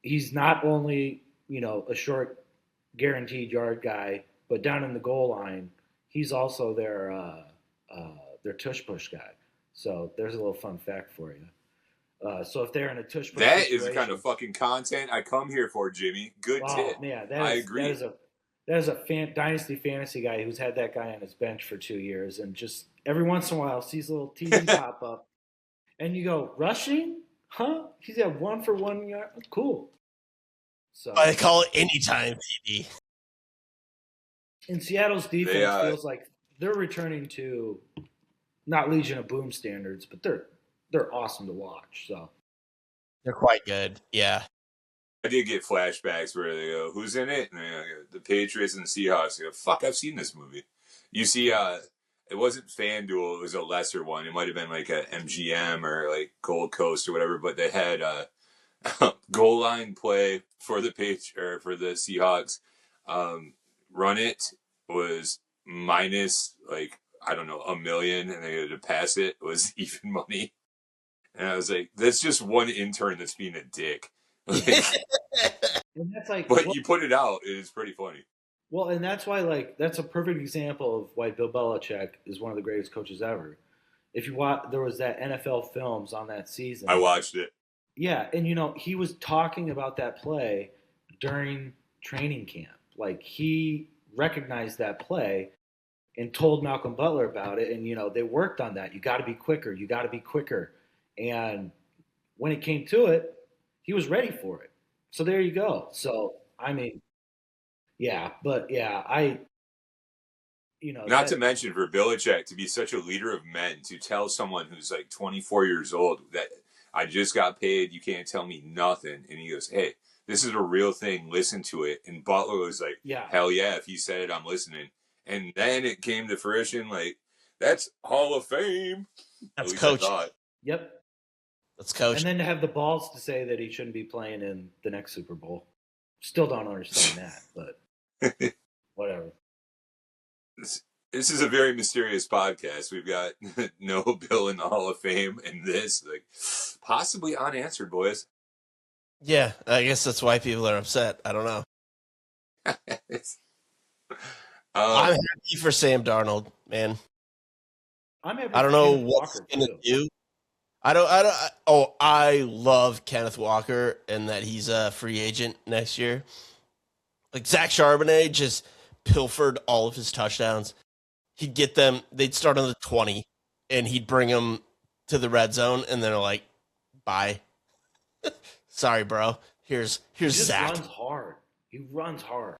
S3: he's not only, you know, a short guaranteed yard guy, but down in the goal line, he's also their tush push guy. So there's a little fun fact for you. So if they're in a tush push
S4: That is the kind of fucking content I come here for, Jimmy. Good tip.
S3: Man,
S4: I agree.
S3: That is a dynasty fantasy guy who's had that guy on his bench for 2 years, and just every once in a while sees a little TV pop up, and you go, rushing? Huh? He's at 1 for 1 yard. Cool. So
S1: I call it anytime TD.
S3: in Seattle's defense feels like they're returning to not Legion of Boom standards, but they're awesome to watch. So
S1: They're quite good. Yeah.
S4: I did get flashbacks where they go, who's in it? And go, the Patriots and the Seahawks. I go, fuck, I've seen this movie. You see, it wasn't FanDuel. It was a lesser one. It might have been like a MGM or like Gold Coast or whatever, but they had a goal line play for the Seahawks. Run it was minus like, I don't know, $1 million, and they had to pass it was even money. And I was like, that's just one intern that's being a dick.
S3: and that's like,
S4: but you put it out, it is pretty funny.
S3: Well, and that's why, like, that's a perfect example of why Bill Belichick is one of the greatest coaches ever. If you watch, there was that NFL Films on that season.
S4: I watched it.
S3: Yeah, and you know he was talking about that play during training camp. Like he recognized that play and told Malcolm Butler about it, and you know they worked on that. You got to be quicker. You got to be quicker. And when it came to it, he was ready for it. So there you go. So I mean, yeah, but yeah,
S4: not to mention for Belichick to be such a leader of men, to tell someone who's like 24 years old that I just got paid, you can't tell me nothing. And he goes, hey, this is a real thing. Listen to it. And Butler was like, hell yeah, if he said it, I'm listening. And then it came to fruition. Like, that's Hall of Fame.
S1: That's coach.
S3: Yep.
S1: That's coach.
S3: And then to have the balls to say that he shouldn't be playing in the next Super Bowl. Still don't understand that, but whatever.
S4: This is a very mysterious podcast. We've got no Bill in the Hall of Fame and this, like, possibly unanswered, boys.
S1: Yeah, I guess that's why people are upset. I don't know. I'm happy for Sam Darnold, man.
S3: I'm happy.
S1: I don't know what he's gonna do. I love Kenneth Walker and that he's a free agent next year. Like Zach Charbonnet just pilfered all of his touchdowns. He'd get them, they'd start on the 20, and he'd bring them to the red zone, and then they're like, bye. Sorry, bro. Here's
S3: He just
S1: Zach.
S3: runs hard. He runs hard.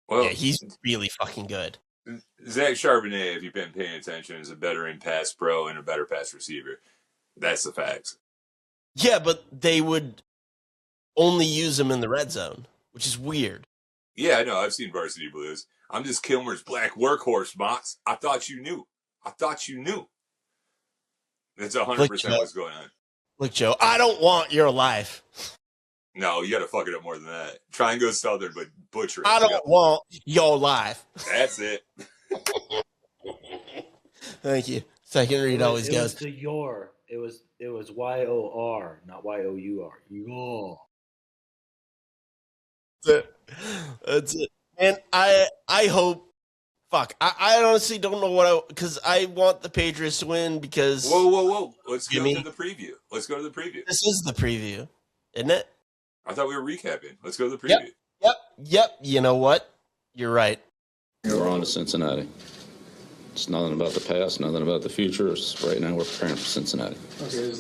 S4: Well,
S1: Yeah, he's really fucking good.
S4: Zach Charbonnet, if you've been paying attention, is a better in pass pro and a better pass receiver. That's the facts.
S1: Yeah, but they would only use him in the red zone, which is weird.
S4: Yeah, I know. I've seen Varsity Blues. I'm just Kilmer's black workhorse, Mox. I thought you knew. That's 100% what's going on.
S1: Look, Joe, I don't want your life.
S4: No, you got to fuck it up more than that. Try and go Southern, but butcher it.
S1: I don't want your life.
S4: That's it.
S1: Thank you. Second read always
S3: It
S1: goes.
S3: was the your. It was YOR, not YOUR. Your.
S1: That's it. And I hope. Fuck. I honestly don't know because I want the Patriots to win because.
S4: Whoa. Let's go
S1: Jimmy?
S4: to the preview.
S1: This is the preview, isn't it?
S4: I thought we were recapping. Let's go to the preview.
S1: Yep. You know what? You're right.
S6: We're on to Cincinnati. It's nothing about the past, nothing about the future. Right now, we're preparing for Cincinnati.
S7: Okay,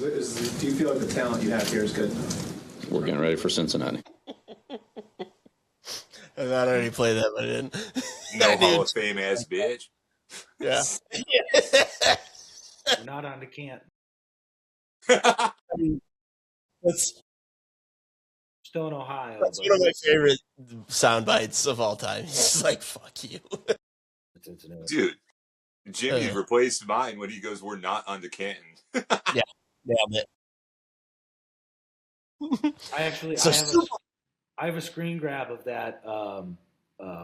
S7: do you feel like the talent you have here is good enough?
S6: We're getting ready for Cincinnati.
S1: I thought I already played that, but I didn't.
S4: No Hall of Fame ass bitch.
S1: Yeah.
S3: We're not on the Canton.
S1: That's
S3: Stone, Ohio.
S1: one
S3: but
S1: of my favorite sound bites of all time. He's just like, fuck you.
S3: Cincinnati.
S4: Dude, Jimmy replaced mine when he goes, we're not on the Canton.
S1: Yeah. Damn it.
S3: I have a screen grab of that.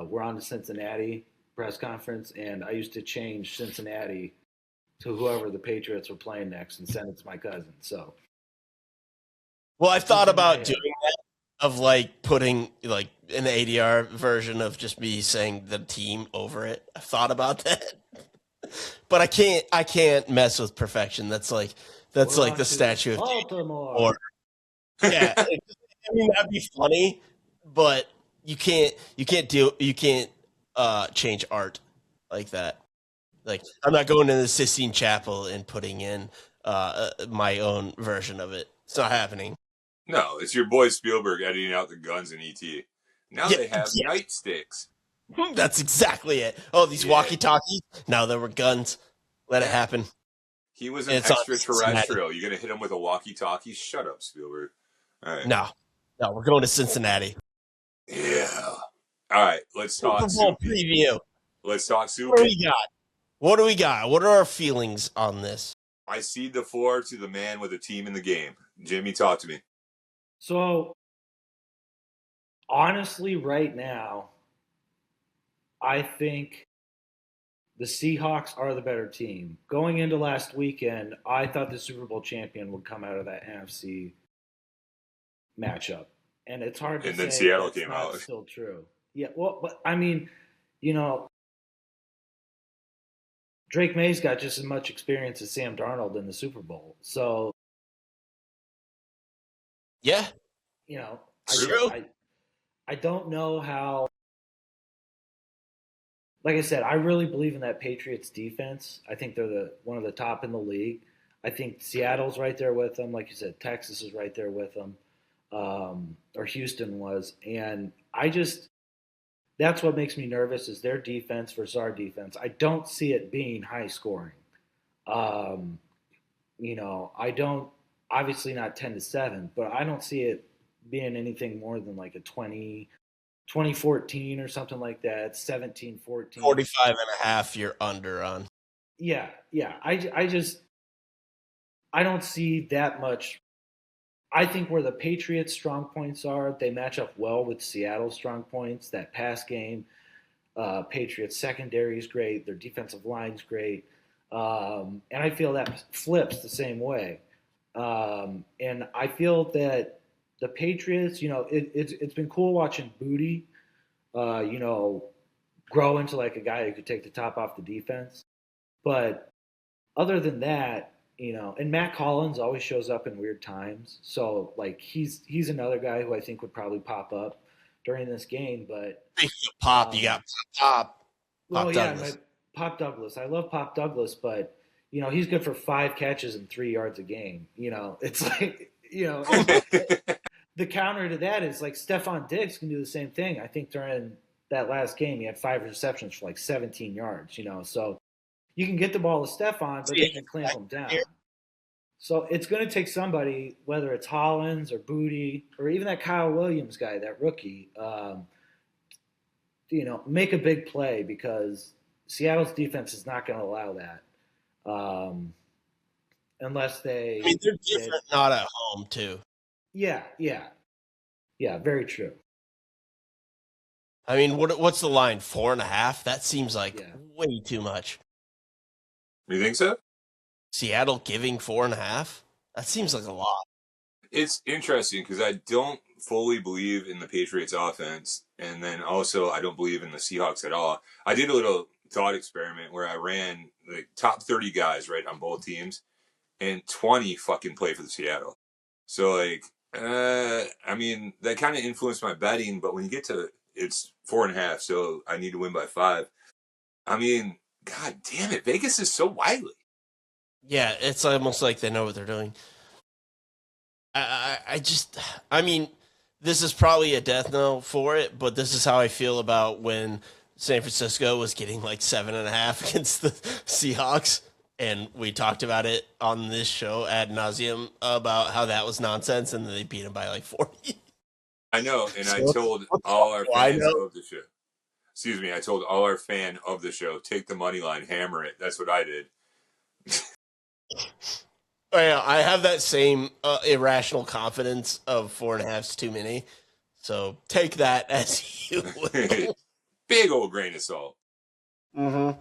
S3: We're on to Cincinnati press conference, and I used to change Cincinnati to whoever the Patriots were playing next and send it to my cousin. So,
S1: Well, I've thought about doing that, of like putting like an ADR version of just me saying the team over it. I've thought about that, but I can't mess with perfection. That's like the statue of
S3: Baltimore.
S1: Or yeah, I mean that'd be funny, but you can't change art like that. Like I'm not going to the Sistine Chapel and putting in my own version of it. It's not happening.
S4: No, it's your boy Spielberg editing out the guns in E.T. Now they have nightsticks.
S1: That's exactly it. Oh, these walkie-talkies. Now there were guns. Let it happen.
S4: He was an extraterrestrial. You're going to hit him with a walkie-talkie? Shut up, Spielberg. All right.
S1: No, we're going to Cincinnati.
S4: Yeah. All right, let's talk
S1: Super Bowl preview.
S4: Let's talk Super.
S1: What do we got? What are our feelings on this?
S4: I cede the floor to the man with a team in the game. Jimmy, talk to me.
S3: So, honestly, right now, I think the Seahawks are the better team. Going into last weekend, I thought the Super Bowl champion would come out of that NFC matchup. And it's hard to say.
S4: And then Seattle came out.
S3: That's still true. Yeah, well, but I mean, you know, Drake May's got just as much experience as Sam Darnold in the Super Bowl. So,
S1: yeah,
S3: you know, I don't know how. Like I said, I really believe in that Patriots defense. I think they're one of the top in the league. I think Seattle's right there with them. Like you said, Texas is right there with them, or Houston was. And that's what makes me nervous is their defense versus our defense. I don't see it being high scoring. You know, I don't, obviously not 10-7, but I don't see it being anything more than like a 2014 or something like that, 17-14.
S1: 45 and a half you're under on.
S3: Yeah. I don't see that much. I think where the Patriots' strong points are, they match up well with Seattle's strong points. That pass game, Patriots' secondary is great. Their defensive line is great. And I feel that flips the same way. And I feel that the Patriots, you know, it's been cool watching Booty, you know, grow into like a guy who could take the top off the defense. But other than that, And Matt Collins always shows up in weird times. So like he's another guy who I think would probably pop up during this game. But
S1: Pop, you got Pop
S3: yeah,
S1: Douglas.
S3: Pop Douglas. I love Pop Douglas, but he's good for 5 catches and 3 yards a game. It's like the counter to that is like Stephon Diggs can do the same thing. I think during that last game he had 5 receptions for like 17 yards. So you can get the ball to Stephon, but they can clamp him down. So it's going to take somebody, whether it's Hollins or Booty or even that Kyle Williams guy, that rookie, make a big play because Seattle's defense is not going to allow that unless they.
S1: I mean, they're different, not at home too.
S3: Yeah, very true.
S1: I mean, what's the line? 4.5? That seems like way too much.
S4: You think so?
S1: Seattle giving 4.5? That seems like a lot.
S4: It's interesting because I don't fully believe in the Patriots offense, and then also I don't believe in the Seahawks at all. I did a little thought experiment where I ran the top 30 guys right on both teams, and 20 fucking play for the Seattle. So like, I mean that kind of influenced my betting, but when you get to it's 4.5, so I need to win by 5. I mean, god damn it, Vegas is so wily.
S1: Yeah, it's almost like they know what they're doing. I mean, this is probably a death knell for it, but this is how I feel about when San Francisco was getting like 7.5 against the Seahawks. And we talked about it on this show ad nauseum about how that was nonsense, and then they beat them by like 40.
S4: I know, and I told all our fans of the show. Excuse me, I told all our fan of the show, take the money line, hammer it. That's what I did.
S1: Oh, yeah, I have that same irrational confidence of 4.5's too many. So take that as you will.
S4: Big old grain of salt.
S1: Mm-hmm.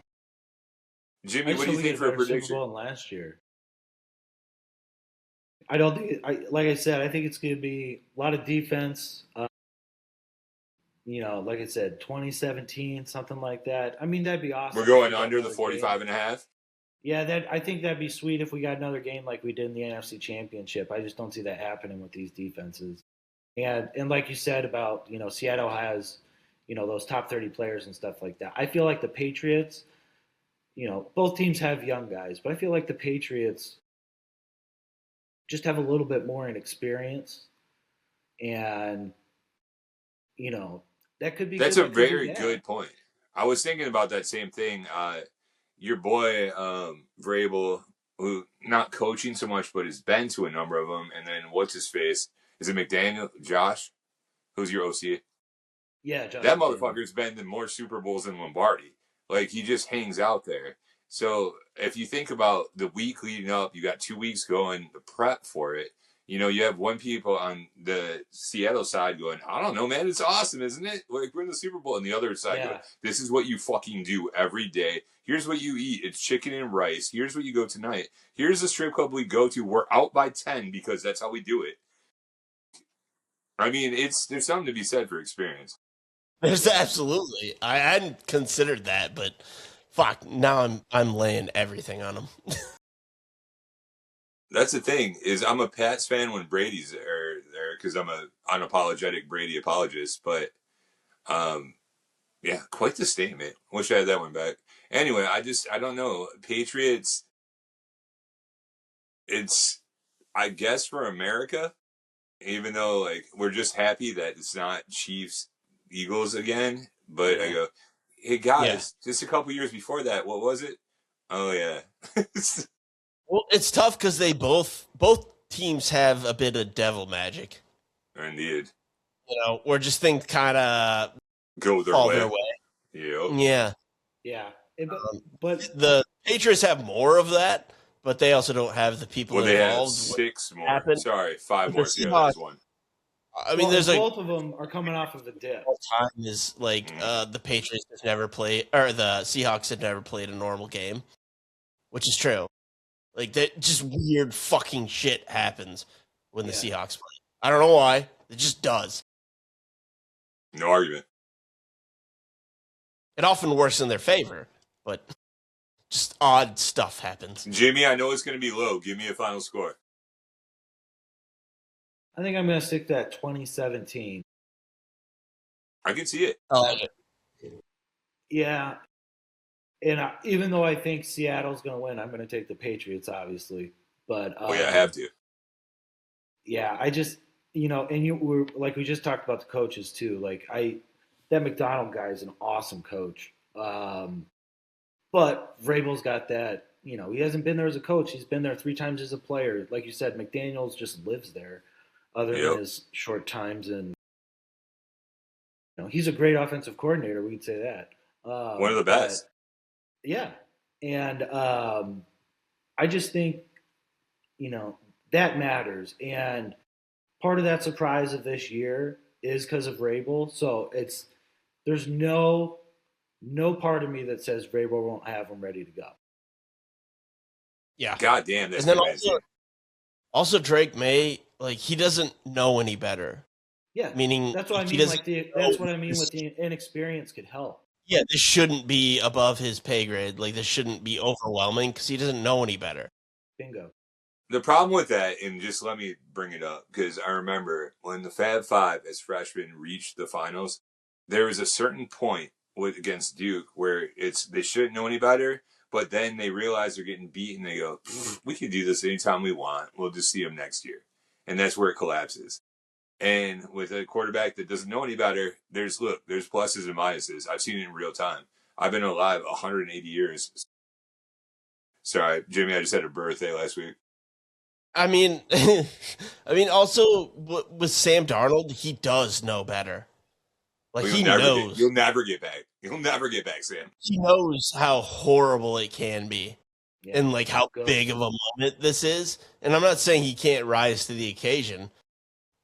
S4: Jimmy, what do you think for a prediction?
S3: Super Bowl last year. I don't think. Like I said, I think it's going to be a lot of defense. Like I said, 2017, something like that. I mean, that'd be awesome.
S4: We're going under the 45.5.
S3: Yeah, I think that'd be sweet if we got another game like we did in the NFC Championship. I just don't see that happening with these defenses. And like you said about, Seattle has, those top 30 players and stuff like that. I feel like the Patriots, both teams have young guys, but I feel like the Patriots just have a little bit more inexperience. And, that could be
S4: That's a very good point. I was thinking about that same thing. Your boy, Vrabel, who not coaching so much, but has been to a number of them. And then what's his face? Is it McDaniel? Josh? Who's your OC?
S3: Yeah, Josh.
S4: That motherfucker's been to more Super Bowls than Lombardi. Like, he just hangs out there. So if you think about the week leading up, you got 2 weeks going to prep for it. You have one people on the Seattle side going, I don't know, man, it's awesome, isn't it? Like, we're in the Super Bowl. And the other side going, this is what you fucking do every day. Here's what you eat. It's chicken and rice. Here's what you go tonight. Here's the strip club we go to. We're out by 10 because that's how we do it. I mean, there's something to be said for experience.
S1: There's absolutely. I hadn't considered that, but fuck, now I'm laying everything on them.
S4: That's the thing, is I'm a Pats fan when Brady's there because I'm a unapologetic Brady apologist. But, yeah, quite the statement. Wish I had that one back. Anyway, I don't know. Patriots, it's, I guess, for America, even though, like, we're just happy that it's not Chiefs, Eagles again. But I go, hey, guys, just a couple years before that, what was it? Oh, yeah.
S1: Well, it's tough because they both teams have a bit of devil magic.
S4: Indeed.
S1: Where just things kind of
S4: go their way.
S1: Yep.
S3: Yeah. Yeah. But
S1: the Patriots have more of that, but they also don't have the people
S4: involved.
S1: They
S4: have 6 more. Sorry, 5 more.
S1: Yeah, there's one. I mean, there's
S3: both of them are coming off of a dip.
S1: Time is like the Patriots have never played, or the Seahawks have never played a normal game, which is true. Like, that just weird fucking shit happens when the Seahawks play. I don't know why. It just does.
S4: No argument.
S1: It often works in their favor, but just odd stuff happens.
S4: Jimmy, I know it's going to be low. Give me a final score.
S3: I think I'm going to stick to that 2017.
S4: I can see it.
S1: I like it.
S3: Yeah. And even though I think Seattle's going to win, I'm going to take the Patriots, obviously. But
S4: Oh, yeah, I have to.
S3: yeah, I just, and we're like we just talked about the coaches too. Like that McDonald guy is an awesome coach. But Vrabel's got that, he hasn't been there as a coach. He's been there 3 times as a player. Like you said, McDaniels just lives there other than his short times. And, he's a great offensive coordinator. We could say that.
S4: One of the best.
S3: Yeah. And I just think, that matters. And part of that surprise of this year is because of Vrabel. So there's no part of me that says Vrabel won't have him ready to go.
S1: Yeah.
S4: God damn, that's
S1: and then
S4: convincing.
S1: also Drake May, like, he doesn't know any better.
S3: Yeah.
S1: Meaning
S3: that's what I
S1: he
S3: mean.
S1: doesn't
S3: That's what I mean with the inexperience could help.
S1: Yeah, this shouldn't be above his pay grade. Like, this shouldn't be overwhelming because he doesn't know any better.
S3: Bingo.
S4: The problem with that, and just let me bring it up, because I remember when the Fab Five as freshmen reached the finals, there was a certain point against Duke where they shouldn't know any better, but then they realize they're getting beat and they go, we can do this anytime we want. We'll just see them next year. And that's where it collapses. And with a quarterback that doesn't know any better, there's pluses and minuses. I've seen it in real time. I've been alive 180 years. Sorry, Jimmy, I just had a birthday last week.
S1: I mean, also with Sam Darnold, he does know better. Like, he knows.
S4: You'll never get back. You'll never get back, Sam.
S1: He knows how horrible it can be, and like how
S3: Go.
S1: big of a moment this is. And I'm not saying he can't rise to the occasion,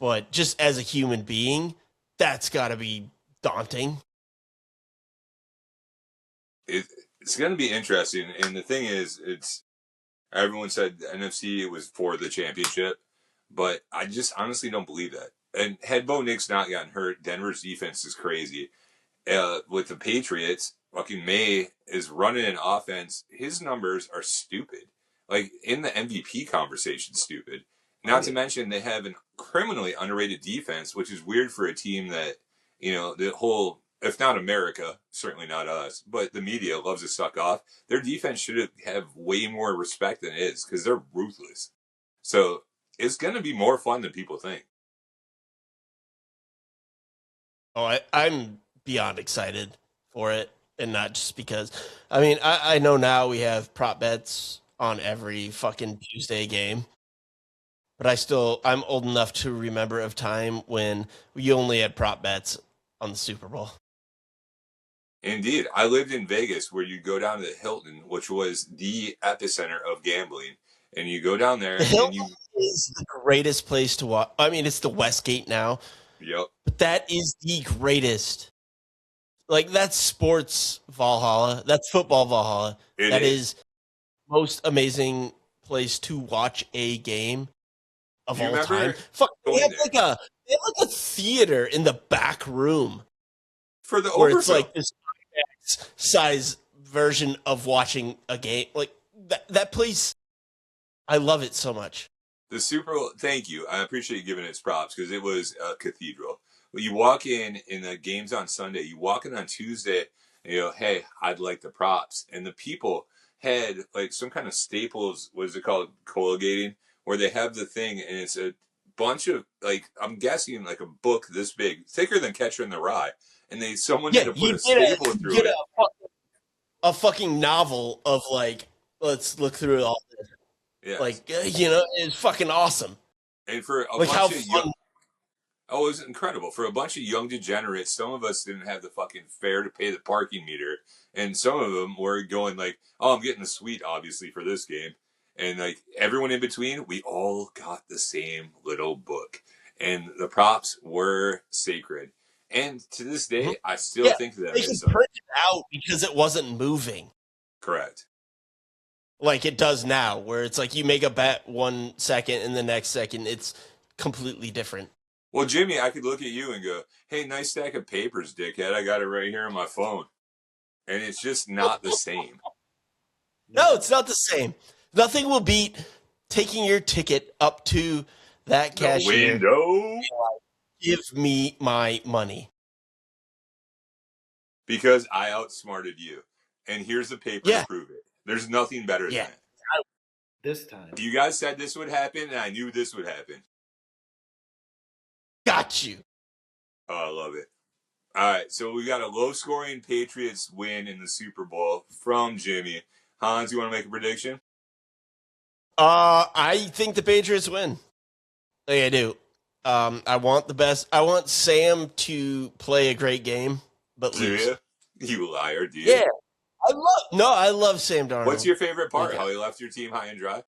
S1: but just as a human being, that's got to be daunting.
S4: It's going to be interesting, and the thing is, everyone said the NFC was for the championship, but I just honestly don't believe that. And had Bo Nix not gotten hurt, Denver's defense is crazy. With the Patriots, fucking May is running an offense. His numbers are stupid. Like, in the MVP conversation, stupid. Not to mention they have a criminally underrated defense, which is weird for a team that, the whole, if not America, certainly not us, but the media loves to suck off. Their defense should have way more respect than it is because they're ruthless. So it's going to be more fun than people think.
S1: Oh, I'm beyond excited for it, and not just because. I mean, I know now we have prop bets on every fucking Tuesday game, but I'm old enough to remember a time when we only had prop bets on the Super Bowl.
S4: Indeed. I lived in Vegas where you go down to the Hilton, which was the epicenter of gambling. And you go down there.
S1: The Hilton is the greatest place to watch. I mean, it's the Westgate now.
S4: Yep.
S1: But that is the greatest. Like, that's sports Valhalla. That's football Valhalla. That is most amazing place to watch a game of all time. Fuck, they have like a theater in the back room
S4: for the
S1: where it's like this size version of watching a game. Like that place, I love it so much.
S4: The Super Bowl, thank you. I appreciate you giving it its props because it was a cathedral. When you walk in the games on Sunday, you walk in on Tuesday, and you go, hey, I'd like the props. And the people had like some kind of staples, what is it called, colligating, where they have the thing, and it's a bunch of, like, I'm guessing like a book this big, thicker than Catcher in the Rye. And someone had to put a staple through it.
S1: A fucking novel of like, let's look through it all.
S4: Yeah.
S1: Like, it's fucking awesome.
S4: And for a
S1: like
S4: bunch of young, it was incredible. For a bunch of young degenerates, some of us didn't have the fucking fare to pay the parking meter. And some of them were going like, oh, I'm getting the suite, obviously, for this game. And like everyone in between, we all got the same little book. And the props were sacred. And to this day, I still think that
S1: they could print it out because it wasn't moving.
S4: Correct.
S1: Like it does now, where it's like you make a bet 1 second and the next second it's completely different.
S4: Well, Jimmy, I could look at you and go, hey, nice stack of papers, dickhead. I got it right here on my phone. And it's just not the same.
S1: No, it's not the same. Nothing will beat taking your ticket up to that cashier.
S4: Window.
S1: Give me my money.
S4: Because I outsmarted you. And here's the paper
S1: Yeah.
S4: to prove it. There's nothing better than it.
S3: This time.
S4: You guys said this would happen, and I knew this would happen.
S1: Got you.
S4: Oh, I love it. All right, so we got a low-scoring Patriots win in the Super Bowl from Jimmy. Hans, you want to make a prediction?
S1: I think the Patriots win. I do. I want the best. I want Sam to play a great game, but
S4: Do
S1: lose.
S4: you? You liar, do you?
S1: Yeah. I love Sam Darnold.
S4: What's your favorite part?
S1: Okay.
S4: How he left your team high and dry?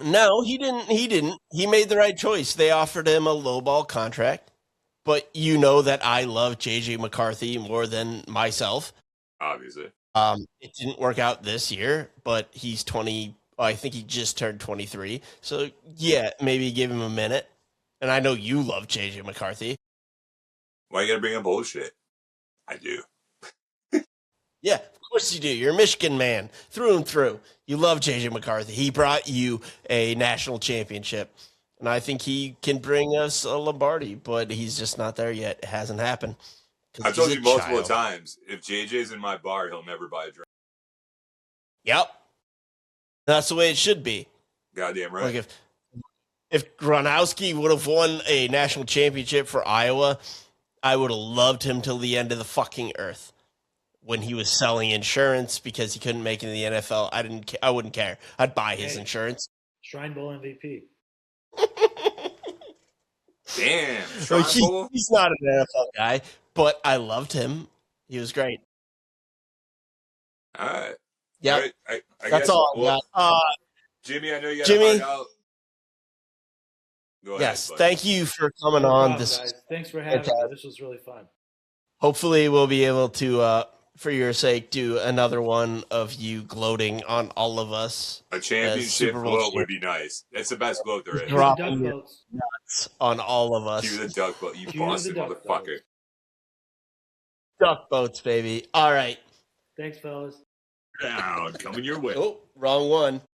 S1: No, he didn't. He didn't. He made the right choice. They offered him a lowball contract, but you know that I love JJ McCarthy more than myself.
S4: Obviously.
S1: It didn't work out this year, but he's 20. I think he just turned 23. So yeah, maybe give him a minute. And I know you love JJ McCarthy.
S4: Why you gotta bring up bullshit? I do.
S1: Yeah, of course you do. You're a Michigan man through and through. You love JJ McCarthy. He brought you a national championship. And I think he can bring us a Lombardi, but he's just not there yet. It hasn't happened.
S4: I've told you multiple times, if JJ's in my bar, he'll never buy a drink.
S1: Yep. That's the way it should be.
S4: Goddamn right.
S1: Like if Gronowski would have won a national championship for Iowa, I would have loved him till the end of the fucking earth. When he was selling insurance because he couldn't make it in the NFL, I wouldn't care. I'd buy his insurance.
S3: Shrine Bowl MVP.
S4: Damn.
S1: He's not an NFL guy, but I loved him. He was great.
S4: All right.
S1: Yeah.
S4: All right. I
S1: That's
S4: guess,
S1: all I got.
S4: Jimmy, I know you got
S1: Jimmy?
S4: to out. Go ahead.
S1: Yes,
S4: Buddy.
S1: thank you for coming
S3: No
S1: on.
S3: problem,
S1: This
S3: guys. Thanks for having me. This was really fun.
S1: hopefully we'll be able to, for your sake, do another one of you gloating on all of us.
S4: A championship
S1: Super Bowl
S4: gloat would be nice. That's the best gloat there is.
S1: Dropping
S3: Duck
S1: your
S3: boats.
S1: nuts on all of us.
S4: Cue the duck boat, you
S3: Cue the
S4: Boston
S3: duck
S4: motherfucker.
S1: Duck boats, baby. All right.
S3: Thanks, fellas.
S4: Down, coming your way.
S1: Oh, wrong one.